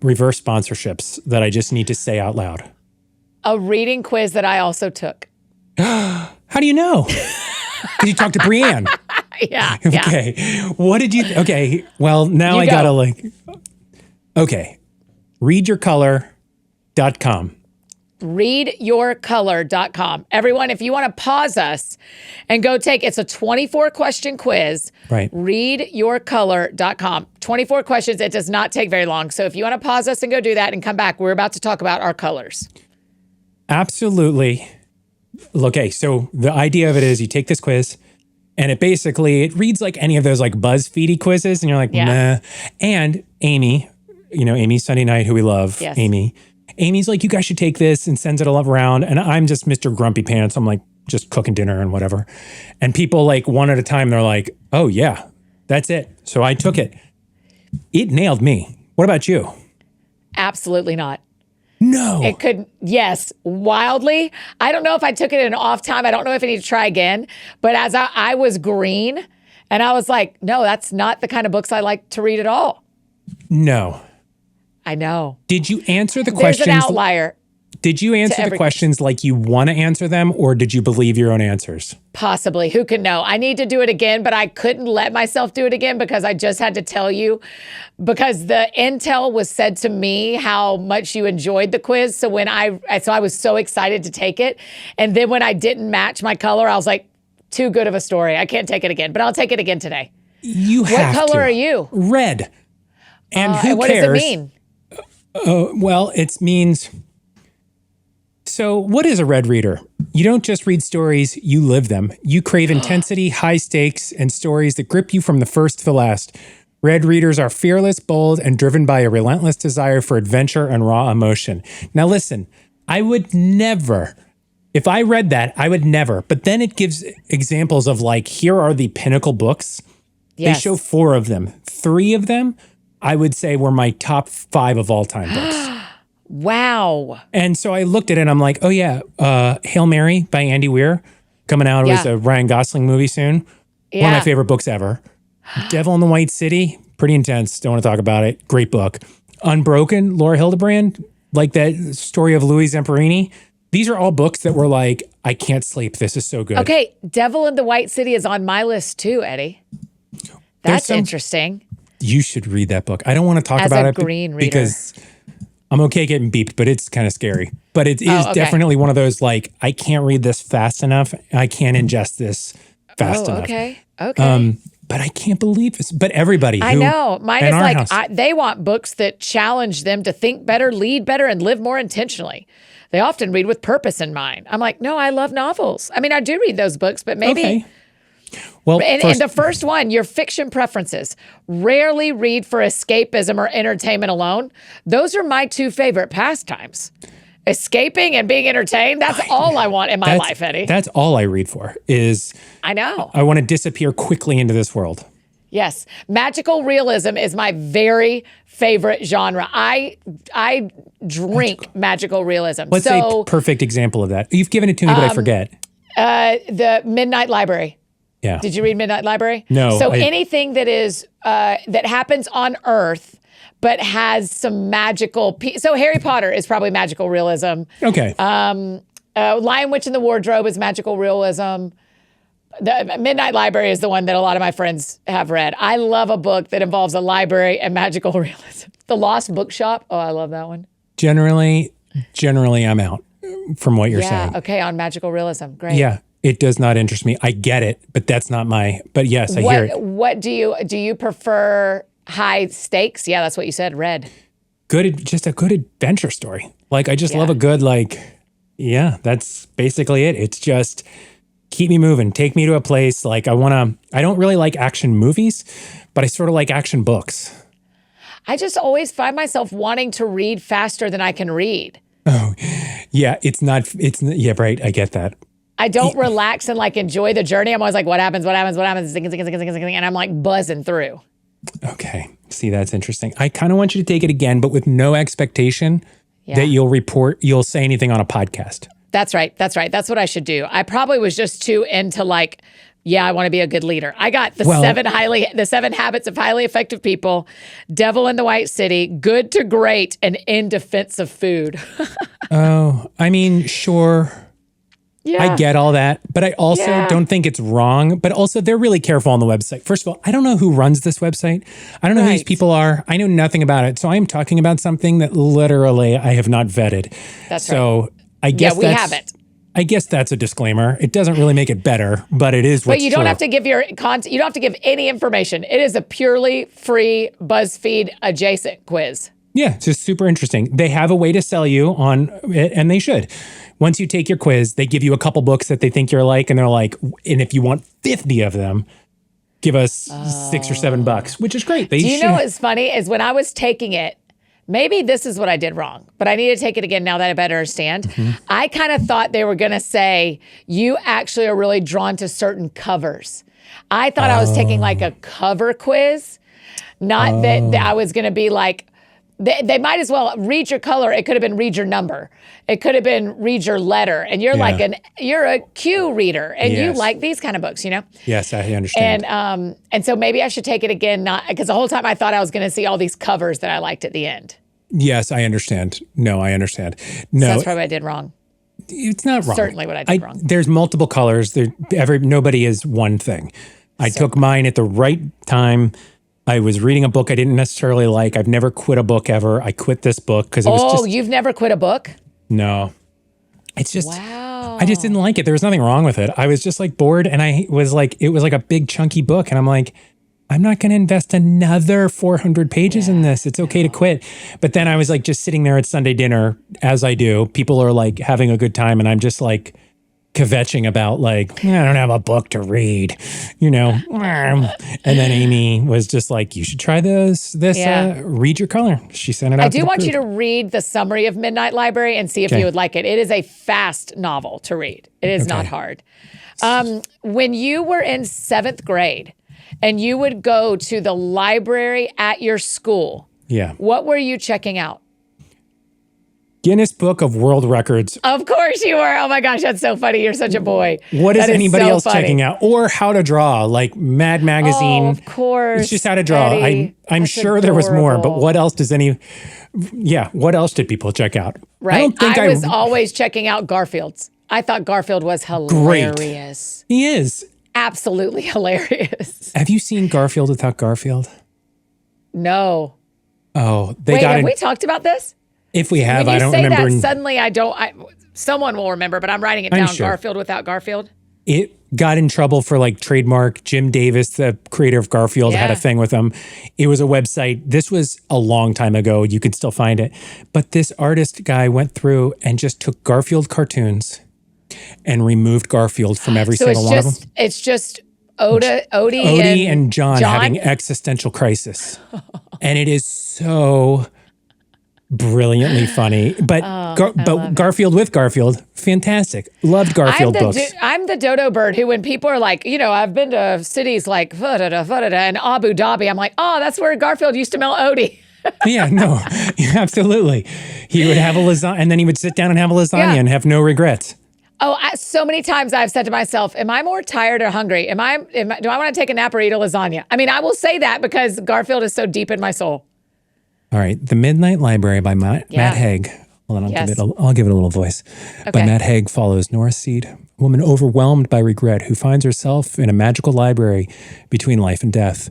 Speaker 3: reverse sponsorships that I just need to say out loud.
Speaker 2: A reading quiz that I also took.
Speaker 3: How do you know? Because you talked to Brienne.
Speaker 2: Yeah.
Speaker 3: Okay. What did you... Okay. Well, now I gotta Okay. Readyourcolor.com.
Speaker 2: Readyourcolor.com. Everyone, if you want to pause us and go take, it's a 24 question quiz.
Speaker 3: Right.
Speaker 2: Readyourcolor.com. 24 questions. It does not take very long. So if you want to pause us and go do that and come back, we're about to talk about our colors.
Speaker 3: Absolutely. Okay. So the idea of it is you take this quiz and it reads like any of those like BuzzFeedy quizzes and you're like, meh. And Amy, Amy Sunday Night, who we love,
Speaker 2: yes.
Speaker 3: Amy's like, you guys should take this, and sends it all around. And I'm just Mr. Grumpy Pants. I'm like, just cooking dinner and whatever. And people like one at a time, they're like, oh yeah, that's it. So I took it. It nailed me. What about you?
Speaker 2: Absolutely not.
Speaker 3: No.
Speaker 2: It could, yes, wildly. I don't know if I took it in off time. I don't know if I need to try again. But as I was green, and I was like, no, that's not the kind of books I like to read at all.
Speaker 3: No.
Speaker 2: I know.
Speaker 3: Did you answer the questions?
Speaker 2: There's an outlier.
Speaker 3: Did you answer the questions like you want to answer them, or did you believe your own answers?
Speaker 2: Possibly. Who can know? I need to do it again, but I couldn't let myself do it again because I just had to tell you, because the intel was said to me how much you enjoyed the quiz. So when I was so excited to take it. And then when I didn't match my color, I was like, too good of a story. I can't take it again, but I'll take it again today.
Speaker 3: You have to.
Speaker 2: What color are you?
Speaker 3: Red. And who
Speaker 2: what
Speaker 3: cares?
Speaker 2: What does it mean?
Speaker 3: Well, it means... So what is a red reader? You don't just read stories, you live them. You crave intensity, high stakes, and stories that grip you from the first to the last. Red readers are fearless, bold, and driven by a relentless desire for adventure and raw emotion. Now listen, I would never, if I read that, I would never. But then it gives examples of like, here are the pinnacle books. Yes. They show 4 of them. 3 of them, I would say, were my top 5 of all time books.
Speaker 2: Wow.
Speaker 3: And so I looked at it and I'm like, oh yeah, Hail Mary by Andy Weir, coming out. It was a Ryan Gosling movie soon. One of my favorite books ever. Devil in the White City, pretty intense. Don't want to talk about it. Great book. Unbroken, Laura Hildebrand, like that story of Louis Zamperini. These are all books that were like, I can't sleep. This is so good.
Speaker 2: Okay, Devil in the White City is on my list too, Eddie. That's interesting.
Speaker 3: You should read that book. I don't want to talk about it because I'm okay getting beeped, but it's kind of scary. But it is definitely one of those, like, I can't read this fast enough. I can't ingest this fast enough.
Speaker 2: Okay.
Speaker 3: But I can't believe this. But everybody
Speaker 2: I know. Mine is like, they want books that challenge them to think better, lead better, and live more intentionally. They often read with purpose in mind. I'm like, no, I love novels. I mean, I do read those books, but maybe...
Speaker 3: Okay. Well,
Speaker 2: and the first one, your fiction preferences. Rarely read for escapism or entertainment alone. Those are my 2 favorite pastimes. Escaping and being entertained. That's all I want in my life, Eddie.
Speaker 3: That's all I read for is...
Speaker 2: I know.
Speaker 3: I want to disappear quickly into this world.
Speaker 2: Yes. Magical realism is my very favorite genre. I drink magical realism.
Speaker 3: What's a perfect example of that? You've given it to me, but I forget.
Speaker 2: The Midnight Library.
Speaker 3: Yeah.
Speaker 2: Did you read Midnight Library?
Speaker 3: No.
Speaker 2: So anything that is that happens on Earth, but has some magical. So Harry Potter is probably magical realism.
Speaker 3: Okay.
Speaker 2: Lion, Witch, and the Wardrobe is magical realism. The Midnight Library is the one that a lot of my friends have read. I love a book that involves a library and magical realism. The Lost Bookshop. Oh, I love that one.
Speaker 3: Generally, I'm out from what you're saying.
Speaker 2: Okay, on magical realism. Great.
Speaker 3: Yeah. It does not interest me. I get it, but that's not but yes, I hear it.
Speaker 2: What do you prefer? High stakes? Yeah, that's what you said. Red.
Speaker 3: Just a good adventure story. Like, I just love a good, that's basically it. It's just, keep me moving. Take me to a place. Like I don't really like action movies, but I sort of like action books.
Speaker 2: I just always find myself wanting to read faster than I can read.
Speaker 3: Oh, yeah. Yeah, right. I get that.
Speaker 2: I don't relax and like enjoy the journey. I'm always like, what happens? And I'm like buzzing through.
Speaker 3: Okay. See, that's interesting. I kind of want you to take it again, but with no expectation that you'll say anything on a podcast.
Speaker 2: That's right. That's what I should do. I probably was just too into like, I want to be a good leader. I got the 7 habits of highly effective people, Devil in the White City, Good to Great, and In Defense of Food.
Speaker 3: Oh, I mean, sure. Yeah. I get all that, but I also don't think it's wrong. But also, they're really careful on the website. First of all, I don't know who runs this website. I don't know who these people are. I know nothing about it. So I'm talking about something that literally I have not vetted.
Speaker 2: That's right.
Speaker 3: I guess
Speaker 2: we haven't.
Speaker 3: I guess that's a disclaimer. It doesn't really make it better, but it is what's
Speaker 2: But you don't have to give your content. You don't have to give any information. It is a purely free BuzzFeed adjacent quiz.
Speaker 3: Yeah, it's just super interesting. They have a way to sell you on it, and they should. Once you take your quiz, they give you a couple books that they think you're like, and they're like, and if you want 50 of them, give us $6 or $7, which is great.
Speaker 2: Do you know what's funny is when I was taking it, maybe this is what I did wrong, but I need to take it again now that I better understand. Mm-hmm. I kind of thought they were going to say, you actually are really drawn to certain covers. I thought I was taking like a cover quiz, not that I was going to be like, they might as well read your color. It could have been read your number. It could have been read your letter. And you're you're a Q reader and you like these kind of books, you know?
Speaker 3: Yes, I understand.
Speaker 2: And so maybe I should take it again, not because the whole time I thought I was going to see all these covers that I liked at the end.
Speaker 3: Yes, I understand. No, I understand. No,
Speaker 2: so that's probably what I did wrong.
Speaker 3: It's not wrong.
Speaker 2: Certainly what I did wrong.
Speaker 3: There's multiple colors. Nobody is one thing. I took mine at the right time. I was reading a book I didn't necessarily like. I've never quit a book ever. I quit this book because it was just... Oh,
Speaker 2: you've never quit a book?
Speaker 3: No. It's just...
Speaker 2: Wow.
Speaker 3: I just didn't like it. There was nothing wrong with it. I was just like bored and it was like a big chunky book. And I'm like, I'm not going to invest another 400 pages in this. It's okay to quit. But then I was like just sitting there at Sunday dinner, as I do. People are like having a good time. And I'm just like kvetching about like, I don't have a book to read, you know. And then Amy was just like, you should try this, read your color. She sent it out.
Speaker 2: I do want you to read the summary of Midnight Library and see if you would like it. It is a fast novel to read. It is not hard. When you were in 7th grade and you would go to the library at your school, what were you checking out?
Speaker 3: Guinness Book of World Records.
Speaker 2: Of course you were. Oh my gosh, that's so funny. You're such a boy.
Speaker 3: What is anybody else checking out? Or how to draw, like Mad Magazine.
Speaker 2: Oh, of course.
Speaker 3: It's just how to draw. I'm sure there was more, but what else what else did people check out?
Speaker 2: Right. I was always checking out Garfield's. I thought Garfield was hilarious.
Speaker 3: Great. He is.
Speaker 2: Absolutely hilarious.
Speaker 3: Have you seen Garfield Without Garfield?
Speaker 2: No.
Speaker 3: Oh,
Speaker 2: have we talked about this?
Speaker 3: If we have, I don't remember.
Speaker 2: That, suddenly I don't. Someone will remember, but I'm writing it down. Sure. Garfield Without Garfield.
Speaker 3: It got in trouble for like trademark. Jim Davis, the creator of Garfield, had a thing with them. It was a website. This was a long time ago. You can still find it. But this artist guy went through and just took Garfield cartoons and removed Garfield from every single one of them.
Speaker 2: It's just Odie
Speaker 3: and John having existential crisis. And it is so brilliantly funny, but Garfield with Garfield, fantastic. Loved Garfield books.
Speaker 2: I'm the dodo bird who, when people are like, I've been to cities like and Abu Dhabi, I'm like, oh, that's where Garfield used to mail Odie.
Speaker 3: Yeah, no, absolutely. He would have a lasagna, and then he would sit down and have a lasagna and have no regrets.
Speaker 2: Oh, so many times I've said to myself, am I more tired or hungry? Do I want to take a nap or eat a lasagna? I mean, I will say that because Garfield is so deep in my soul.
Speaker 3: All right, The Midnight Library by Matt Haig. Hold on, I'll give it a little voice. Okay. By Matt Haig follows Nora Seed, a woman overwhelmed by regret who finds herself in a magical library between life and death,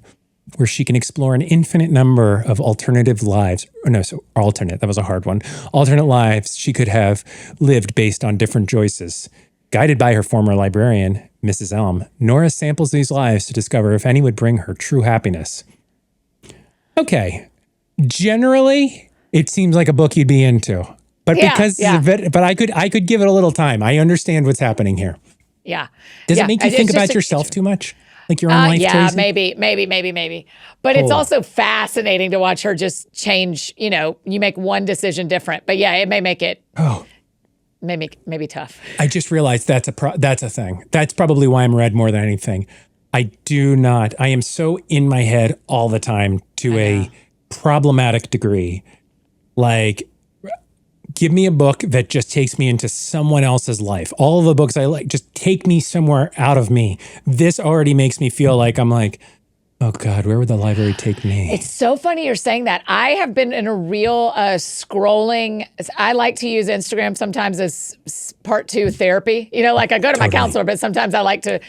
Speaker 3: where she can explore an infinite number of alternative lives. That was a hard one. Alternate lives she could have lived based on different choices. Guided by her former librarian, Mrs. Elm, Nora samples these lives to discover if any would bring her true happiness. Okay. Generally, it seems like a book you'd be into, but but I could give it a little time. I understand what's happening here.
Speaker 2: Yeah.
Speaker 3: Does
Speaker 2: Yeah.
Speaker 3: it make you think about yourself too much? Like your own life choices?
Speaker 2: Maybe. But it's also fascinating to watch her just change, you make one decision different. But yeah, it may make it maybe tough.
Speaker 3: I just realized that's a thing. That's probably why I'm red more than anything. I am so in my head all the time to a problematic degree. Like, give me a book that just takes me into someone else's life. All of the books I like, just take me somewhere out of me. This already makes me feel like I'm like, oh God, where would the library take me?
Speaker 2: It's so funny you're saying that. I have been in a real scrolling. I like to use Instagram sometimes as part 2 therapy. Like I go to my counselor, but sometimes I like to.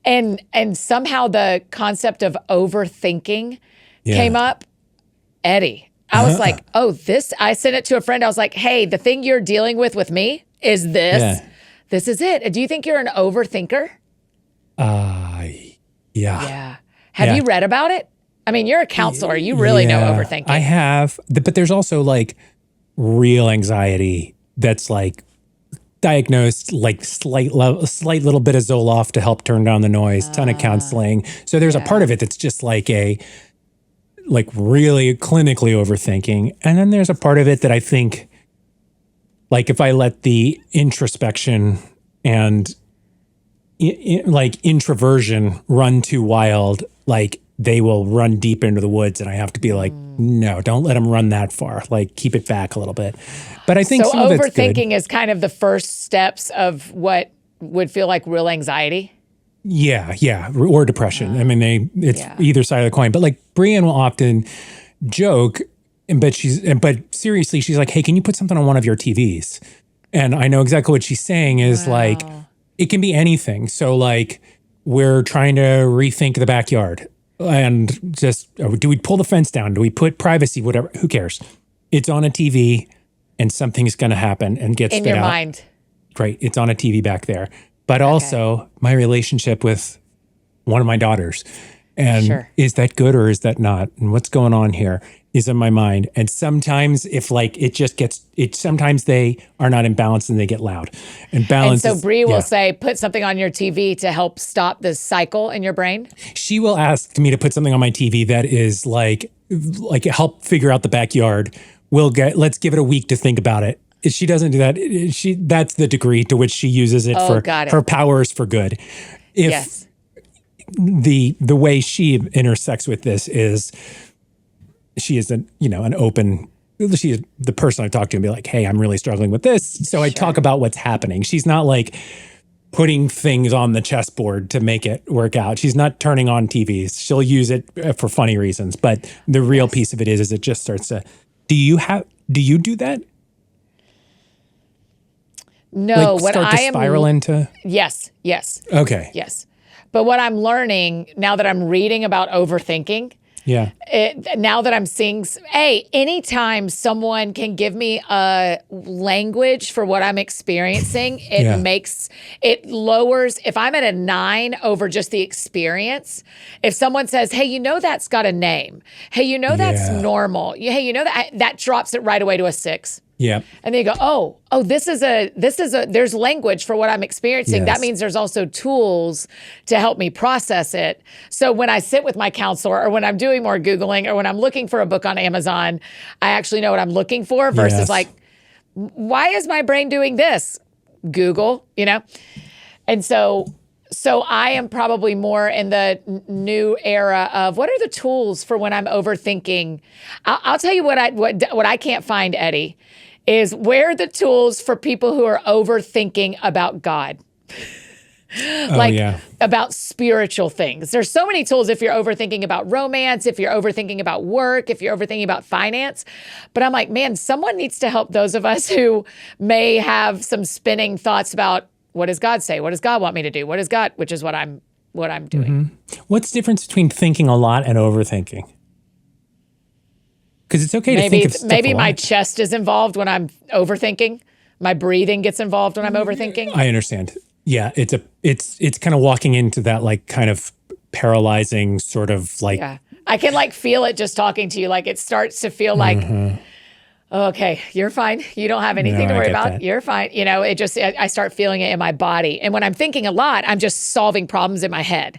Speaker 2: And somehow the concept of overthinking came up. Eddie, I was like, I sent it to a friend. I was like, hey, the thing you're dealing with me is this. Yeah. This is it. Do you think you're an overthinker?
Speaker 3: Yeah.
Speaker 2: Have you read about it? I mean, you're a counselor. You really know overthinking.
Speaker 3: I have, but there's also like real anxiety that's like diagnosed, like slight little bit of Zoloft to help turn down the noise, ton of counseling. So there's a part of it that's just like really clinically overthinking. And then there's a part of it that I think, like if I let the introspection and like introversion run too wild, like they will run deep into the woods, and I have to be like, no, don't let them run that far. Like keep it back a little bit. But I think
Speaker 2: so
Speaker 3: some of it's good.
Speaker 2: Overthinking is kind of the first steps of what would feel like real anxiety.
Speaker 3: Yeah, or depression. I mean, it's either side of the coin. But like Brienne will often joke, but seriously, she's like, hey, can you put something on one of your TVs? And I know exactly what she's saying is like, it can be anything. So like we're trying to rethink the backyard and just, do we pull the fence down? Do we put privacy, whatever? Who cares? It's on a TV and something's going to happen and get spit out. In your
Speaker 2: mind.
Speaker 3: Great. It's on a TV back there. But also my relationship with one of my daughters. And is that good or is that not? And what's going on here is in my mind. And sometimes if like sometimes they are not in balance and they get loud. And balance.
Speaker 2: And so Bree will say, put something on your TV to help stop this cycle in your brain.
Speaker 3: She will ask me to put something on my TV that is like help figure out the backyard. Let's give it a week to think about it. If she doesn't do that, that's the degree to which she uses it for her powers for good. If the way she intersects with this is she is an open, she is the person I talk to and be like, hey, I'm really struggling with this. So I talk about what's happening. She's not like putting things on the chessboard to make it work out. She's not turning on TVs. She'll use it for funny reasons. But the real piece of it is it just starts to, do you do that?
Speaker 2: No,
Speaker 3: like start to spiral into?
Speaker 2: Yes.
Speaker 3: Okay.
Speaker 2: Yes. But what I'm learning now that I'm reading about overthinking, now that I'm seeing, anytime someone can give me a language for what I'm experiencing, it lowers, if I'm at a 9 over just the experience, if someone says, hey, that's got a name. Hey, that's normal. Hey, that drops it right away to a 6.
Speaker 3: Yeah.
Speaker 2: And then you go, there's language for what I'm experiencing. That means there's also tools to help me process it. So when I sit with my counselor or when I'm doing more Googling or when I'm looking for a book on Amazon, I actually know what I'm looking for versus like, why is my brain doing this? Google, And so I am probably more in the new era of what are the tools for when I'm overthinking. I'll tell you what I can't find, Eddie, is where are the tools for people who are overthinking about God? About spiritual things. There's so many tools if you're overthinking about romance, if you're overthinking about work, if you're overthinking about finance. But I'm like, man, someone needs to help those of us who may have some spinning thoughts about what does God say? What does God want me to do? What is God? Which is what I'm doing.
Speaker 3: Mm-hmm. What's the difference between thinking a lot and overthinking? Because it's okay to think of stuff
Speaker 2: maybe
Speaker 3: a lot.
Speaker 2: My chest is involved when I'm overthinking. My breathing gets involved when I'm overthinking.
Speaker 3: I understand. Yeah, it's kind of walking into that like kind of paralyzing sort of like.
Speaker 2: Yeah, I can like feel it just talking to you. Like it starts to feel like Okay, you're fine. You don't have anything
Speaker 3: No,
Speaker 2: to
Speaker 3: I
Speaker 2: worry
Speaker 3: get
Speaker 2: about.
Speaker 3: that.
Speaker 2: You're fine. I start feeling it in my body. And when I'm thinking a lot, I'm just solving problems in my head.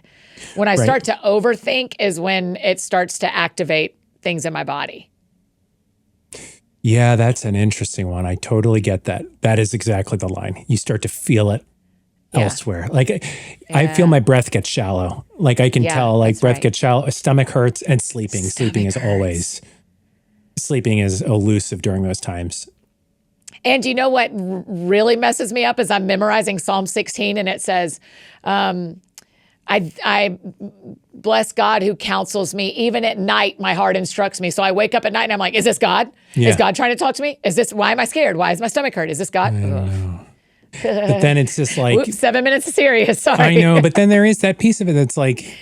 Speaker 2: When I
Speaker 3: Right.
Speaker 2: start to overthink is when it starts to activate things in my body.
Speaker 3: Yeah, that's an interesting one. I totally get that. That is exactly the line. You start to feel it
Speaker 2: Yeah.
Speaker 3: elsewhere. Like I feel my breath get shallow. Like I can
Speaker 2: Yeah,
Speaker 3: tell like
Speaker 2: that's
Speaker 3: breath
Speaker 2: right.
Speaker 3: gets shallow, stomach hurts and sleeping. Sleeping is elusive during those times.
Speaker 2: And you know what really messes me up is I'm memorizing Psalm 16 and it says, I bless God who counsels me. Even at night, my heart instructs me. So I wake up at night and I'm like, is this God?
Speaker 3: Yeah.
Speaker 2: Is God trying to talk to me? Why am I scared? Why is my stomach hurt? Is this God?
Speaker 3: But then it's just like,
Speaker 2: Oops, 7 minutes of serious. Sorry.
Speaker 3: I know, but then there is that piece of it that's like,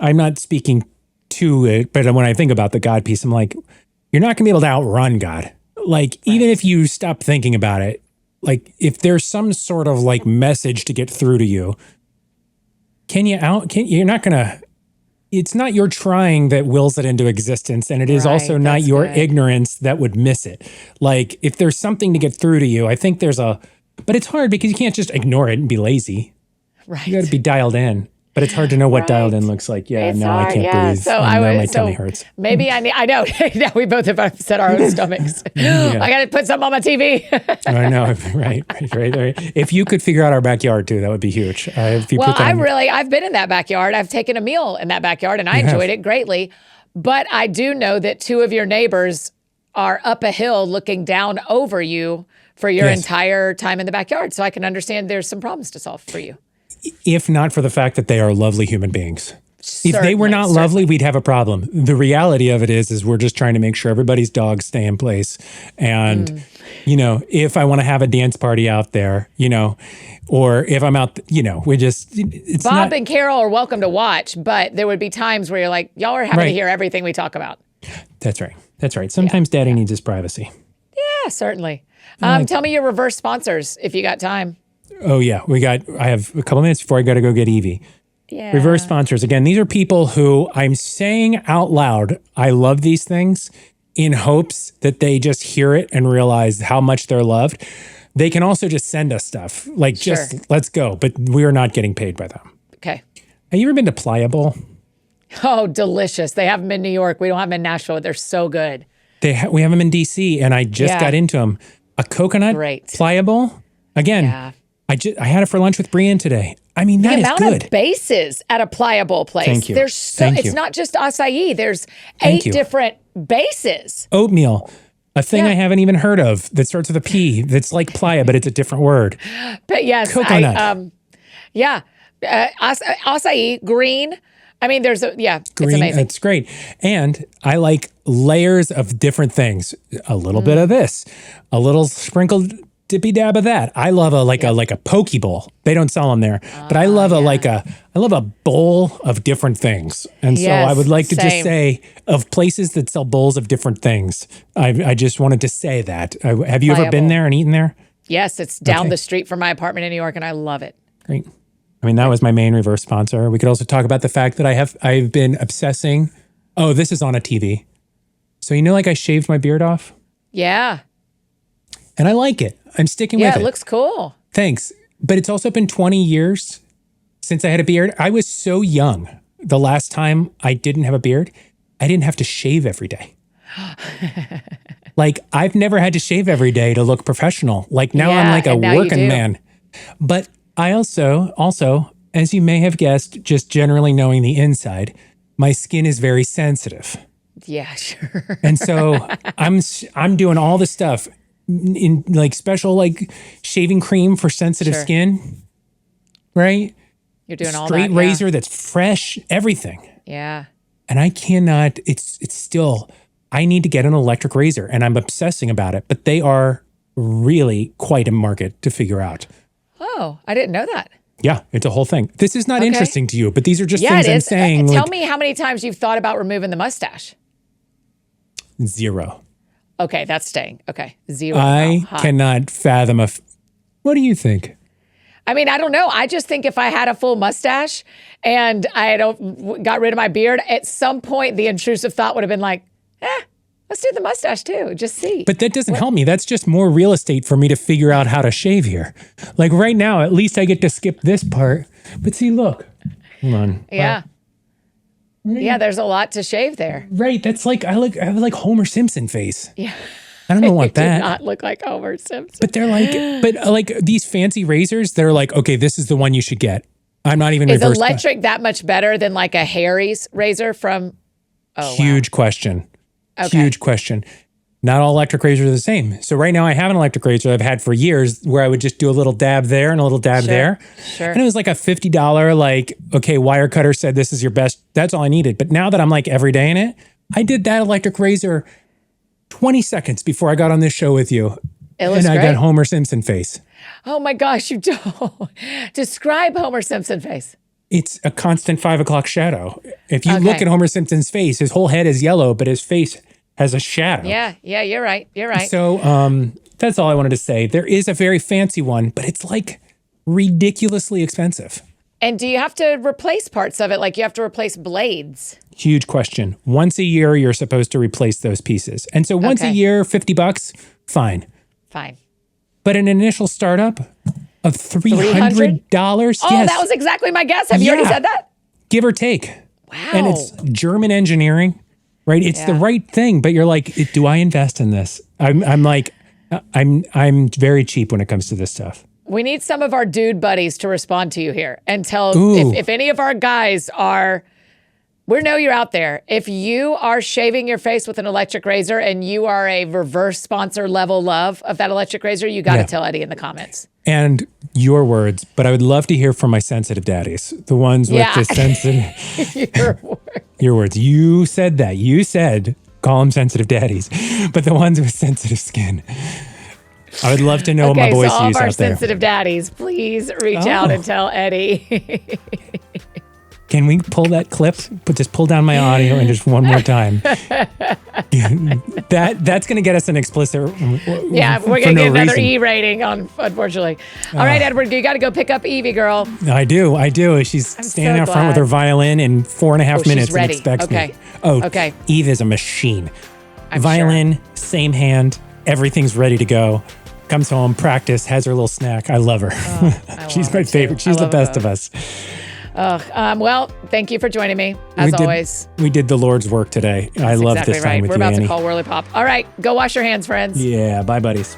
Speaker 3: I'm not speaking to it, but when I think about the God piece, I'm like, you're not going to be able to outrun God. Like, even if you stop thinking about it, like if there's some sort of like message to get through to you, you're not going to, it's not your trying that wills it into existence. And it is also not
Speaker 2: that's
Speaker 3: your
Speaker 2: good.
Speaker 3: ignorance that would miss it. Like if there's something to get through to you, I think but it's hard because you can't just ignore it and be lazy.
Speaker 2: Right.
Speaker 3: You got to be dialed in. But it's hard to know what dialed in looks like. Yeah,
Speaker 2: It's
Speaker 3: no,
Speaker 2: hard,
Speaker 3: I can't
Speaker 2: yeah.
Speaker 3: breathe.
Speaker 2: So
Speaker 3: And now my tummy hurts.
Speaker 2: Maybe I know. Now we both have upset our own stomachs. I got to put something on my TV.
Speaker 3: I know, right. If you could figure out our backyard too, that would be huge. If you
Speaker 2: Well,
Speaker 3: put that
Speaker 2: I've been in that backyard. I've taken a meal in that backyard and I enjoyed it greatly. But I do know that two of your neighbors are up a hill looking down over you for your entire time in the backyard. So I can understand there's some problems to solve for you.
Speaker 3: if not for the fact that they are lovely human beings. If they were not lovely, we'd have a problem. The reality of it is we're just trying to make sure everybody's dogs stay in place. And, you know, if I want to have a dance party out there, you know, or if I'm out, you know, it's
Speaker 2: Bob and Carol are welcome to watch, but there would be times where you're like, y'all are having to hear everything we talk about.
Speaker 3: That's right. That's right. Sometimes daddy needs his privacy.
Speaker 2: Yeah, certainly. Tell me your reverse sponsors if you got time.
Speaker 3: Oh, yeah. I have a couple minutes before I got to go get Evie.
Speaker 2: Yeah.
Speaker 3: Reverse sponsors. Again, these are people who I'm saying out loud, I love these things in hopes that they just hear it and realize how much they're loved. They can also just send us stuff like just let's go, but we're not getting paid by them.
Speaker 2: Okay.
Speaker 3: Have you ever been to Pliable?
Speaker 2: Oh, delicious. They have them in New York. We don't have them in Nashville. They're so good.
Speaker 3: We have them in DC and I just got into them. A coconut Pliable. Again, I had it for lunch with Brian today. I mean, that is good.
Speaker 2: The amount of bases at a Pliable place.
Speaker 3: Thank you.
Speaker 2: It's not just acai. There's 8 different bases.
Speaker 3: Oatmeal, a thing I haven't even heard of that starts with a P. That's like playa, but it's a different word.
Speaker 2: But yes,
Speaker 3: coconut.
Speaker 2: Acai, green. I mean, green, it's amazing.
Speaker 3: It's great. And I like layers of different things. A little bit of this, a little sprinkled dippy dab of that. I love a poke bowl. They don't sell them there, but I love a bowl of different things. And so I would like to just say of places that sell bowls of different things. I just wanted to say that. Have you ever been there and eaten there?
Speaker 2: Yes, it's down the street from my apartment in New York, and I love it.
Speaker 3: Great. I mean, that was my main reverse sponsor. We could also talk about the fact that I've been obsessing. Oh, this is on a TV. So I shaved my beard off.
Speaker 2: Yeah.
Speaker 3: And I like it. I'm sticking with it.
Speaker 2: Yeah, it looks cool.
Speaker 3: Thanks. But it's also been 20 years since I had a beard. I was so young. The last time I didn't have a beard, I didn't have to shave every day. I've never had to shave every day to look professional. Now I'm like a working man. But I also, as you may have guessed, just generally knowing the inside, my skin is very sensitive.
Speaker 2: Yeah, sure.
Speaker 3: And so I'm doing all this stuff in special shaving cream for sensitive skin, right?
Speaker 2: You're doing all that.
Speaker 3: Straight razor that's fresh, everything.
Speaker 2: Yeah.
Speaker 3: And I cannot. It's still. I need to get an electric razor, and I'm obsessing about it. But they are really quite a market to figure out.
Speaker 2: Oh, I didn't know that.
Speaker 3: Yeah, it's a whole thing. This is not interesting to you, but these are just things I'm saying.
Speaker 2: Tell me how many times you've thought about removing the mustache.
Speaker 3: 0.
Speaker 2: Okay, that's staying. Okay, 0.
Speaker 3: I cannot fathom what do you think?
Speaker 2: I mean, I don't know. I just think if I had a full mustache and I got rid of my beard, at some point the intrusive thought would have been like, Let's do the mustache too. Just see.
Speaker 3: But that doesn't help me. That's just more real estate for me to figure out how to shave here. Like right now, at least I get to skip this part. But see, look. Hold on.
Speaker 2: Yeah. Yeah, there's a lot to shave there.
Speaker 3: Right. That's like, I have like Homer Simpson face.
Speaker 2: Yeah.
Speaker 3: I don't want
Speaker 2: You
Speaker 3: that.
Speaker 2: do not look like Homer Simpson.
Speaker 3: But they're like these fancy razors, they're like, okay, this is the one you should get. I'm not even
Speaker 2: Is
Speaker 3: reverse.
Speaker 2: electric that much better than like a Harry's razor from? Oh,
Speaker 3: Huge question.
Speaker 2: Okay.
Speaker 3: Huge question. Not all electric razors are the same. So right now I have an electric razor I've had for years where I would just do a little dab there and a little dab there.
Speaker 2: Sure.
Speaker 3: And it was like a $50, like, okay, wire cutter said this is your best. That's all I needed. But now that I'm like every day in it, I did that electric razor 20 seconds before I got on this show with you. And I got Homer Simpson face.
Speaker 2: Oh my gosh, you don't. Describe Homer Simpson face.
Speaker 3: It's a constant 5 o'clock shadow. If you look at Homer Simpson's face, his whole head is yellow, but his face has a shadow.
Speaker 2: Yeah, you're right.
Speaker 3: So that's all I wanted to say. There is a very fancy one, but it's like ridiculously expensive.
Speaker 2: And do you have to replace parts of it? Like you have to replace blades?
Speaker 3: Huge question. Once a year, you're supposed to replace those pieces. And so once a year, $50, fine. But an initial startup of $300?
Speaker 2: Oh,
Speaker 3: yes.
Speaker 2: that was exactly my guess. Have you already said that?
Speaker 3: Give or take.
Speaker 2: Wow.
Speaker 3: And it's German engineering, right? It's the right thing, but you're like, do I invest in this? I'm like, I'm very cheap when it comes to this stuff.
Speaker 2: We need some of our dude buddies to respond to you here and tell if any of our guys are, we know you're out there. If you are shaving your face with an electric razor and you are a reverse sponsor level love of that electric razor, you got to tell Eddie in the comments.
Speaker 3: And your words, but I would love to hear from my sensitive daddies, the ones with the sensitive. Your words. You said that. You said call them sensitive daddies, but the ones with sensitive skin. I would love to know what my boys use out there.
Speaker 2: So all of our sensitive daddies, please reach out and tell Eddie.
Speaker 3: Can we pull that clip? Just pull down my audio and just one more time. That's going to get us an explicit.
Speaker 2: Yeah, we're going to get another E rating on, unfortunately. All right, Edward, you got to go pick up Evie, girl.
Speaker 3: I do. She's standing out front with her violin in 4.5 minutes and expects me. Okay. Eve is a machine. Violin, same hand. Everything's ready to go. Comes home, practice, has her little snack. I love her. She's my favorite. She's the best of us.
Speaker 2: Well, thank you for joining me, as always.
Speaker 3: We did the Lord's work today. I love this time with you,
Speaker 2: We're about
Speaker 3: Annie.
Speaker 2: to call Whirley Pop. All right, go wash your hands, friends.
Speaker 3: Yeah, bye, buddies.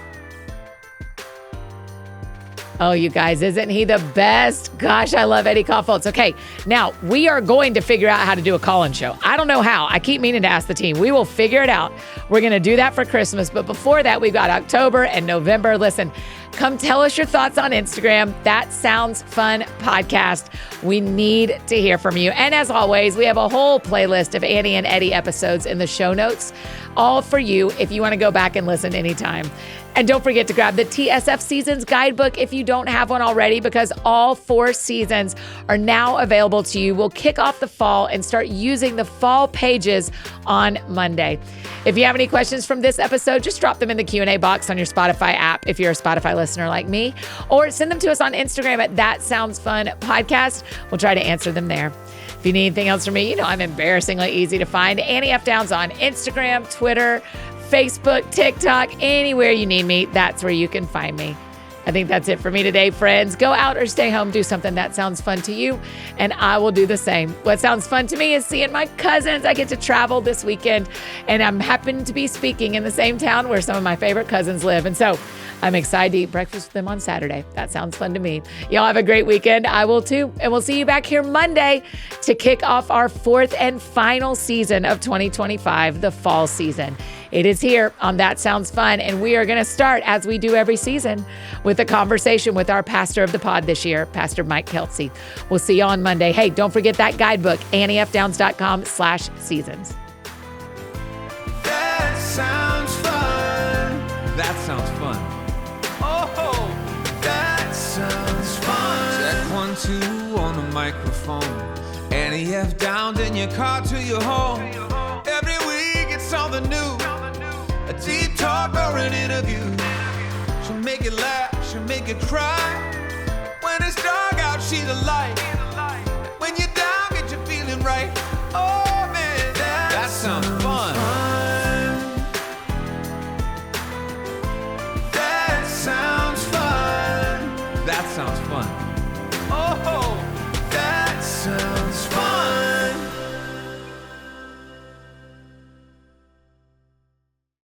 Speaker 2: Oh, you guys, isn't he the best? Gosh, I love Eddie Kaufholz. Okay, now we are going to figure out how to do a call-in show. I don't know how. I keep meaning to ask the team. We will figure it out. We're going to do that for Christmas. But before that, we've got October and November. Listen, come tell us your thoughts on Instagram. That Sounds Fun podcast. We need to hear from you. And as always, we have a whole playlist of Annie and Eddie episodes in the show notes, all for you if you want to go back and listen anytime. And don't forget to grab the TSF Seasons Guidebook if you don't have one already, because all 4 seasons are now available to you. We'll kick off the fall and start using the fall pages on Monday. If you have any questions from this episode, just drop them in the Q&A box on your Spotify app if you're a Spotify listener like me, or send them to us on Instagram at That Sounds Fun Podcast. We'll try to answer them there. If you need anything else from me, you know I'm embarrassingly easy to find. Annie F. Downs on Instagram, Twitter, Facebook, TikTok, anywhere you need me, that's where you can find me. I think that's it for me today, friends. Go out or stay home, do something that sounds fun to you, and I will do the same. What sounds fun to me is seeing my cousins. I get to travel this weekend, and I'm happen to be speaking in the same town where some of my favorite cousins live. And so I'm excited to eat breakfast with them on Saturday. That sounds fun to me. Y'all have a great weekend. I will too. And we'll see you back here Monday to kick off our 4th and final season of 2025, the fall season. It is here on That Sounds Fun, and we are going to start, as we do every season, with a conversation with our pastor of the pod this year, Pastor Mike Kelsey. We'll see you on Monday. Hey, don't forget that guidebook, anniefdowns.com/seasons.
Speaker 1: That sounds fun.
Speaker 4: That sounds fun.
Speaker 1: Oh, that sounds fun.
Speaker 4: Check 1, 2 on the microphone. Annie F. Downs in your car to your home. Every week it's something new. A deep talk or an interview. She'll make you laugh, she'll make you cry. When it's dark out, she's a light.